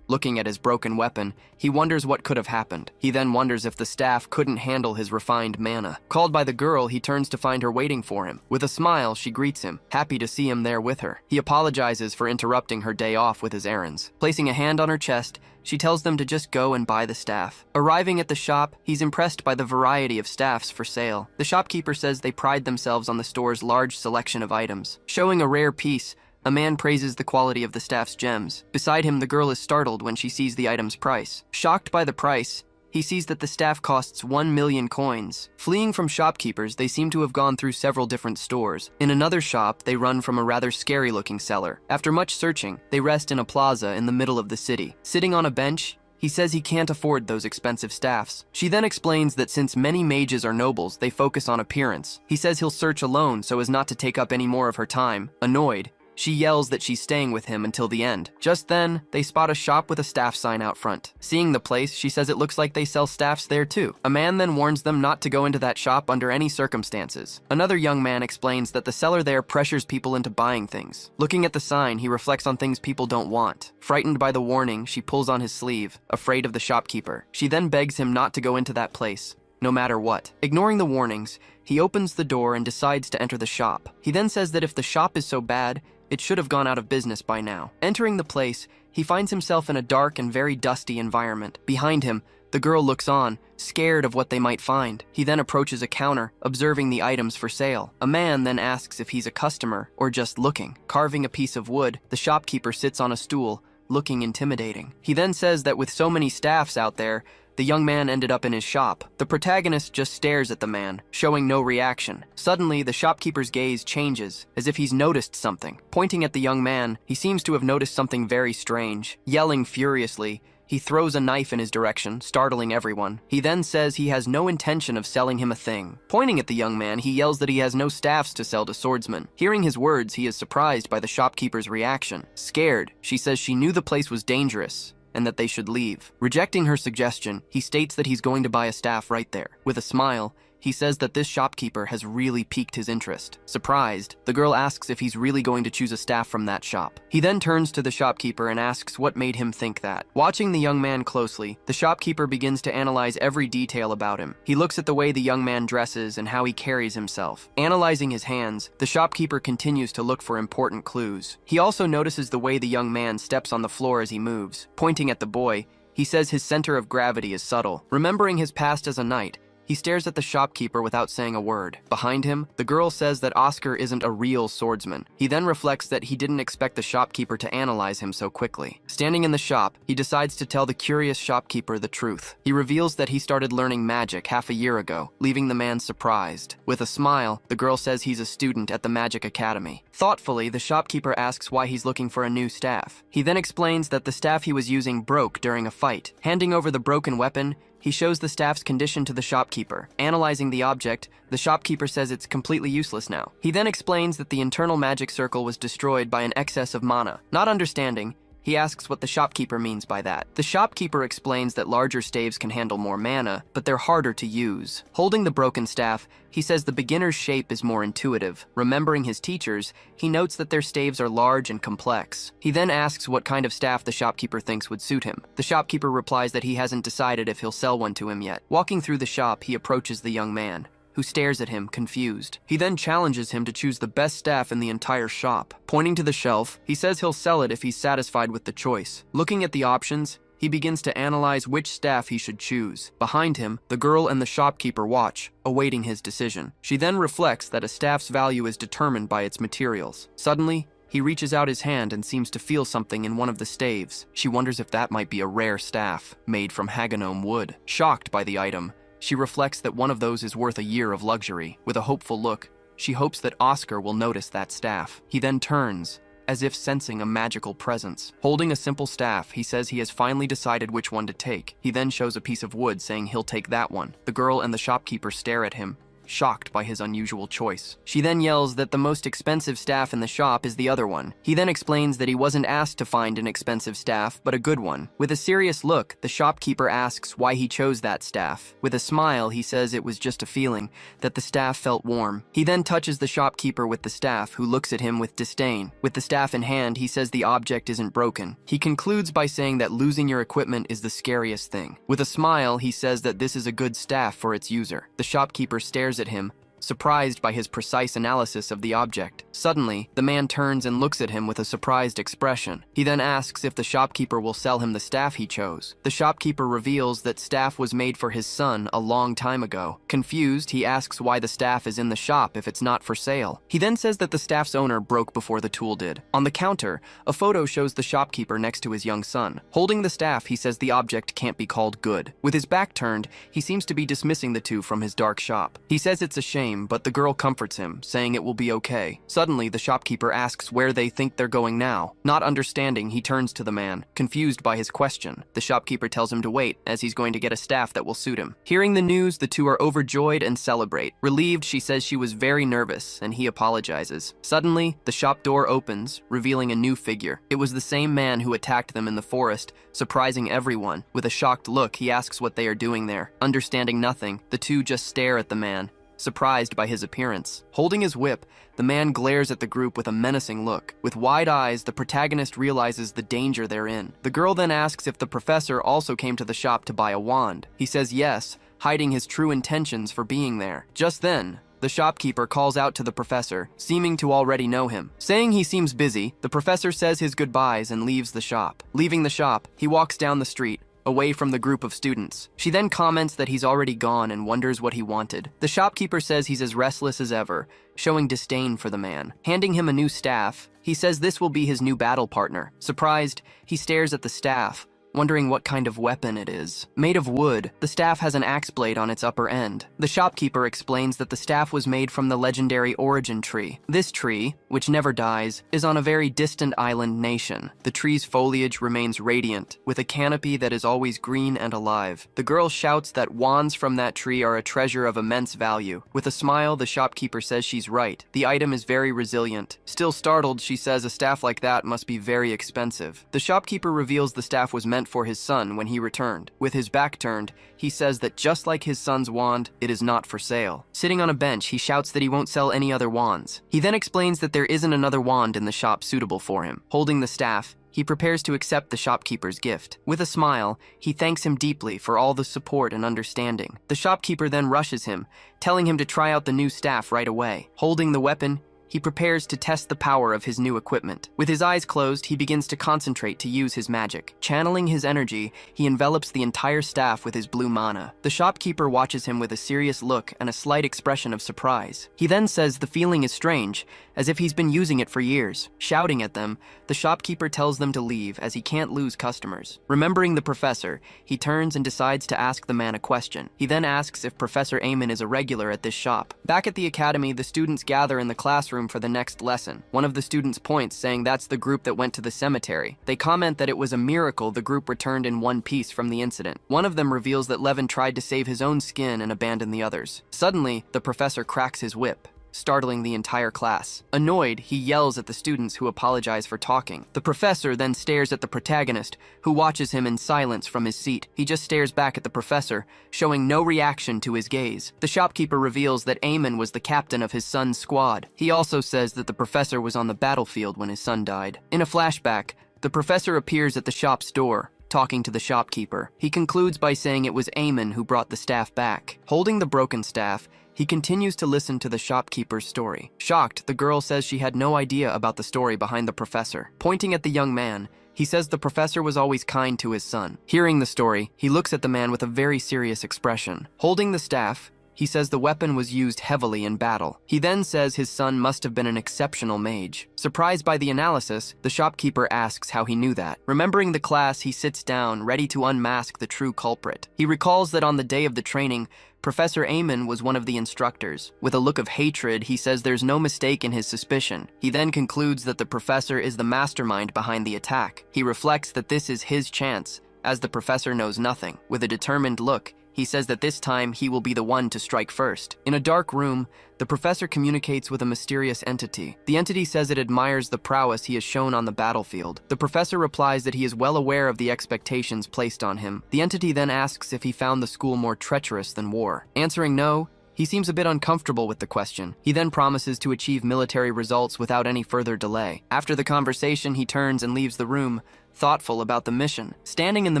Looking at his broken weapon, he wonders what could have happened. He then wonders if the staff couldn't handle his refined mana. Called by the girl, he turns to find her waiting for him. With a smile, she greets him, happy to see him there with her. He apologizes for interrupting her day off with his errands. Placing a hand on her chest, she tells them to just go and buy the staff. Arriving at the shop, he's impressed by the variety of staffs for sale. The shopkeeper says they pride themselves on the store's large selection of items. Showing a rare piece, a man praises the quality of the staff's gems. Beside him, the girl is startled when she sees the item's price. Shocked by the price, he sees that the staff costs 1 million coins. Fleeing from shopkeepers, they seem to have gone through several different stores. In another shop, they run from a rather scary-looking seller. After much searching, they rest in a plaza in the middle of the city. Sitting on a bench, he says he can't afford those expensive staffs. She then explains that since many mages are nobles, they focus on appearance. He says he'll search alone so as not to take up any more of her time. Annoyed, she yells that she's staying with him until the end. Just then, they spot a shop with a staff sign out front. Seeing the place, she says it looks like they sell staffs there too. A man then warns them not to go into that shop under any circumstances. Another young man explains that the seller there pressures people into buying things. Looking at the sign, he reflects on things people don't want. Frightened by the warning, she pulls on his sleeve, afraid of the shopkeeper. She then begs him not to go into that place, no matter what. Ignoring the warnings, he opens the door and decides to enter the shop. He then says that if the shop is so bad, it should have gone out of business by now. Entering the place, he finds himself in a dark and very dusty environment. Behind him, the girl looks on, scared of what they might find. He then approaches a counter, observing the items for sale. A man then asks if he's a customer or just looking. Carving a piece of wood, the shopkeeper sits on a stool, looking intimidating. He then says that with so many staffs out there, the young man ended up in his shop. The protagonist just stares at the man, showing no reaction. Suddenly, the shopkeeper's gaze changes, as if he's noticed something. Pointing at the young man, he seems to have noticed something very strange. Yelling furiously, he throws a knife in his direction, startling everyone. He then says he has no intention of selling him a thing. Pointing at the young man, he yells that he has no staffs to sell to swordsmen. Hearing his words, he is surprised by the shopkeeper's reaction. Scared, she says she knew the place was dangerous and that they should leave. Rejecting her suggestion, he states that he's going to buy a staff right there. With a smile, he says that this shopkeeper has really piqued his interest. Surprised, the girl asks if he's really going to choose a staff from that shop. He then turns to the shopkeeper and asks what made him think that. Watching the young man closely, the shopkeeper begins to analyze every detail about him. He looks at the way the young man dresses and how he carries himself. Analyzing his hands, the shopkeeper continues to look for important clues. He also notices the way the young man steps on the floor as he moves. Pointing at the boy, he says his center of gravity is subtle. Remembering his past as a knight, he stares at the shopkeeper without saying a word. Behind him, the girl says that Oscar isn't a real swordsman. He then reflects that he didn't expect the shopkeeper to analyze him so quickly. Standing in the shop, he decides to tell the curious shopkeeper the truth. He reveals that he started learning magic half a year ago, leaving the man surprised. With a smile, the girl says he's a student at the Magic Academy. Thoughtfully, the shopkeeper asks why he's looking for a new staff. He then explains that the staff he was using broke during a fight. Handing over the broken weapon, he shows the staff's condition to the shopkeeper. Analyzing the object, the shopkeeper says it's completely useless now. He then explains that the internal magic circle was destroyed by an excess of mana. Not understanding, he asks what the shopkeeper means by that. The shopkeeper explains that larger staves can handle more mana, but they're harder to use. Holding the broken staff, he says the beginner's shape is more intuitive. Remembering his teachers, he notes that their staves are large and complex. He then asks what kind of staff the shopkeeper thinks would suit him. The shopkeeper replies that he hasn't decided if he'll sell one to him yet. Walking through the shop, he approaches the young man, who stares at him, confused. He then challenges him to choose the best staff in the entire shop. Pointing to the shelf, he says he'll sell it if he's satisfied with the choice. Looking at the options, he begins to analyze which staff he should choose. Behind him, the girl and the shopkeeper watch, awaiting his decision. She then reflects that a staff's value is determined by its materials. Suddenly, he reaches out his hand and seems to feel something in one of the staves. She wonders if that might be a rare staff, made from hagonome wood. Shocked by the item, she reflects that one of those is worth a year of luxury. With a hopeful look, she hopes that Oscar will notice that staff. He then turns, as if sensing a magical presence. Holding a simple staff, he says he has finally decided which one to take. He then shows a piece of wood, saying he'll take that one. The girl and the shopkeeper stare at him, shocked by his unusual choice. She then yells that the most expensive staff in the shop is the other one. He then explains that he wasn't asked to find an expensive staff, but a good one. With a serious look, the shopkeeper asks why he chose that staff. With a smile, he says it was just a feeling, that the staff felt warm. He then touches the shopkeeper with the staff, who looks at him with disdain. With the staff in hand, he says the object isn't broken. He concludes by saying that losing your equipment is the scariest thing. With a smile, he says that this is a good staff for its user. The shopkeeper stares at him, surprised by his precise analysis of the object. Suddenly, the man turns and looks at him with a surprised expression. He then asks if the shopkeeper will sell him the staff he chose. The shopkeeper reveals that staff was made for his son a long time ago. Confused, he asks why the staff is in the shop if it's not for sale. He then says that the staff's owner broke before the tool did. On the counter, a photo shows the shopkeeper next to his young son. Holding the staff, he says the object can't be called good. With his back turned, he seems to be dismissing the two from his dark shop. He says it's a shame, but the girl comforts him, saying it will be okay. Suddenly, the shopkeeper asks where they think they're going now. Not understanding, he turns to the man, confused by his question. The shopkeeper tells him to wait, as he's going to get a staff that will suit him. Hearing the news, the two are overjoyed and celebrate. Relieved, she says she was very nervous, and he apologizes. Suddenly, the shop door opens, revealing a new figure. It was the same man who attacked them in the forest, surprising everyone. With a shocked look, he asks what they are doing there. Understanding nothing, the two just stare at the man, surprised by his appearance. Holding his whip, the man glares at the group with a menacing look. With wide eyes, the protagonist realizes the danger they're in. The girl then asks if the professor also came to the shop to buy a wand. He says yes, hiding his true intentions for being there. Just then, the shopkeeper calls out to the professor, seeming to already know him. Saying he seems busy, the professor says his goodbyes and leaves the shop. Leaving the shop, he walks down the street, away from the group of students. She then comments that he's already gone and wonders what he wanted. The shopkeeper says he's as restless as ever, showing disdain for the man. Handing him a new staff, he says this will be his new battle partner. Surprised, he stares at the staff, wondering what kind of weapon it is. Made of wood, the staff has an axe blade on its upper end. The shopkeeper explains that the staff was made from the legendary origin tree. This tree, which never dies, is on a very distant island nation. The tree's foliage remains radiant, with a canopy that is always green and alive. The girl shouts that wands from that tree are a treasure of immense value. With a smile, the shopkeeper says she's right. The item is very resilient. Still startled, she says a staff like that must be very expensive. The shopkeeper reveals the staff was meant for his son when he returned. With his back turned, he says that just like his son's wand, it is not for sale. Sitting on a bench, he shouts that he won't sell any other wands. He then explains that there isn't another wand in the shop suitable for him. Holding the staff, he prepares to accept the shopkeeper's gift. With a smile, he thanks him deeply for all the support and understanding. The shopkeeper then rushes him, telling him to try out the new staff right away. Holding the weapon, he prepares to test the power of his new equipment. With his eyes closed, he begins to concentrate to use his magic. Channeling his energy, he envelops the entire staff with his blue mana. The shopkeeper watches him with a serious look and a slight expression of surprise. He then says the feeling is strange, as if he's been using it for years. Shouting at them, the shopkeeper tells them to leave as he can't lose customers. Remembering the professor, he turns and decides to ask the man a question. He then asks if Professor Eamon is a regular at this shop. Back at the academy, the students gather in the classroom for the next lesson. One of the students points, saying that's the group that went to the cemetery. They comment that it was a miracle the group returned in one piece from the incident. One of them reveals that Levin tried to save his own skin and abandon the others. Suddenly, the professor cracks his whip, startling the entire class. Annoyed, he yells at the students who apologize for talking. The professor then stares at the protagonist, who watches him in silence from his seat. He just stares back at the professor, showing no reaction to his gaze. The shopkeeper reveals that Eamon was the captain of his son's squad. He also says that the professor was on the battlefield when his son died. In a flashback, the professor appears at the shop's door, talking to the shopkeeper. He concludes by saying it was Eamon who brought the staff back. Holding the broken staff, he continues to listen to the shopkeeper's story. Shocked, the girl says she had no idea about the story behind the professor. Pointing at the young man, he says the professor was always kind to his son. Hearing the story, he looks at the man with a very serious expression. Holding the staff, he says the weapon was used heavily in battle. He then says his son must have been an exceptional mage. Surprised by the analysis, the shopkeeper asks how he knew that. Remembering the class, he sits down, ready to unmask the true culprit. He recalls that on the day of the training, Professor Eamon was one of the instructors. With a look of hatred, he says there's no mistake in his suspicion. He then concludes that the professor is the mastermind behind the attack. He reflects that this is his chance, as the professor knows nothing. With a determined look, he says that this time he will be the one to strike first. In a dark room, the professor communicates with a mysterious entity. The entity says it admires the prowess he has shown on the battlefield. The professor replies that he is well aware of the expectations placed on him. The entity then asks if he found the school more treacherous than war. Answering no, he seems a bit uncomfortable with the question. He then promises to achieve military results without any further delay. After the conversation, he turns and leaves the room, thoughtful about the mission. Standing in the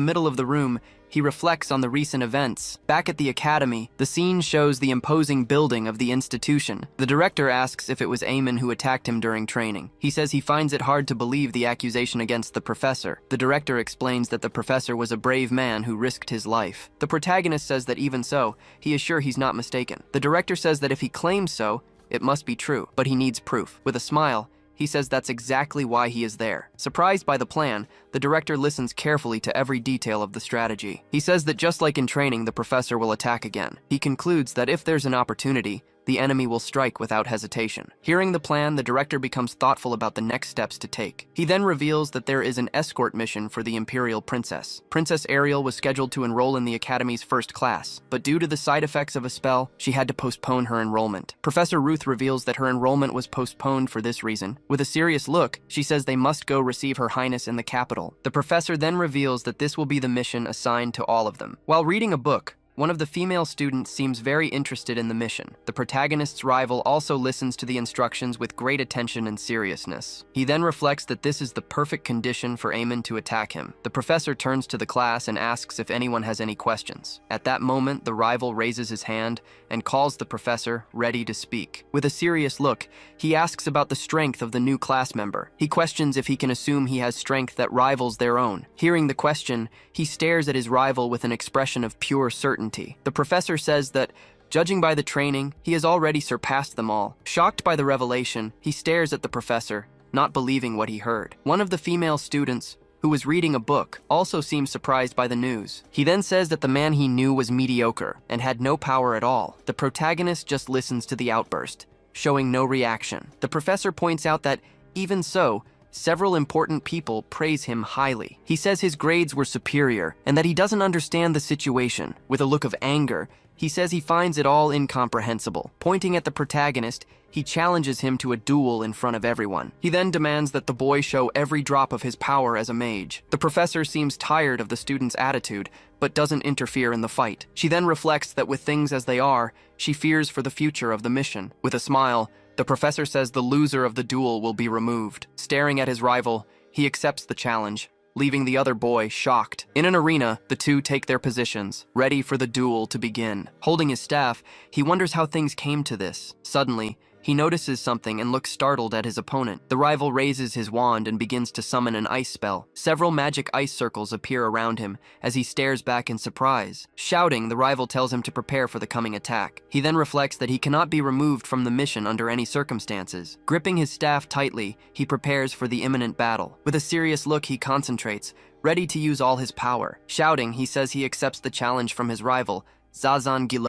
middle of the room, he reflects on the recent events. Back at the academy, the scene shows the imposing building of the institution. The director asks if it was Eamon who attacked him during training. He says he finds it hard to believe the accusation against the professor. The director explains that the professor was a brave man who risked his life. The protagonist says that even so, he is sure he's not mistaken. The director says that if he claims so, it must be true, but he needs proof. With a smile, he says that's exactly why he is there. Surprised by the plan, the director listens carefully to every detail of the strategy. He says that just like in training, the professor will attack again. He concludes that if there's an opportunity, the enemy will strike without hesitation. Hearing the plan, the director becomes thoughtful about the next steps to take. He then reveals that there is an escort mission for the Imperial Princess. Princess Ariel was scheduled to enroll in the Academy's first class, but due to the side effects of a spell, she had to postpone her enrollment. Professor Ruth reveals that her enrollment was postponed for this reason. With a serious look, she says they must go receive Her Highness in the capital. The professor then reveals that this will be the mission assigned to all of them. While reading a book, one of the female students seems very interested in the mission. The protagonist's rival also listens to the instructions with great attention and seriousness. He then reflects that this is the perfect condition for Eamon to attack him. The professor turns to the class and asks if anyone has any questions. At that moment, the rival raises his hand and calls the professor ready to speak. With a serious look, he asks about the strength of the new class member. He questions if he can assume he has strength that rivals their own. Hearing the question, he stares at his rival with an expression of pure certainty. The professor says that, judging by the training, he has already surpassed them all. Shocked by the revelation, he stares at the professor, not believing what he heard. One of the female students, who was reading a book, also seems surprised by the news. He then says that the man he knew was mediocre and had no power at all. The protagonist just listens to the outburst, showing no reaction. The professor points out that, even so, several important people praise him highly. He says his grades were superior and that he doesn't understand the situation. With a look of anger, he says he finds it all incomprehensible. Pointing at the protagonist, he challenges him to a duel in front of everyone. He then demands that the boy show every drop of his power as a mage. The professor seems tired of the student's attitude, but doesn't interfere in the fight. She then reflects that with things as they are, she fears for the future of the mission. With a smile, the professor says the loser of the duel will be removed. Staring at his rival, he accepts the challenge, leaving the other boy shocked. In an arena, the two take their positions, ready for the duel to begin. Holding his staff, he wonders how things came to this. Suddenly, he notices something and looks startled at his opponent. The rival raises his wand and begins to summon an ice spell. Several magic ice circles appear around him as he stares back in surprise. Shouting, the rival tells him to prepare for the coming attack. He then reflects that he cannot be removed from the mission under any circumstances. Gripping his staff tightly, he prepares for the imminent battle. With a serious look, he concentrates, ready to use all his power. Shouting, he says he accepts the challenge from his rival, Zazan Gilo.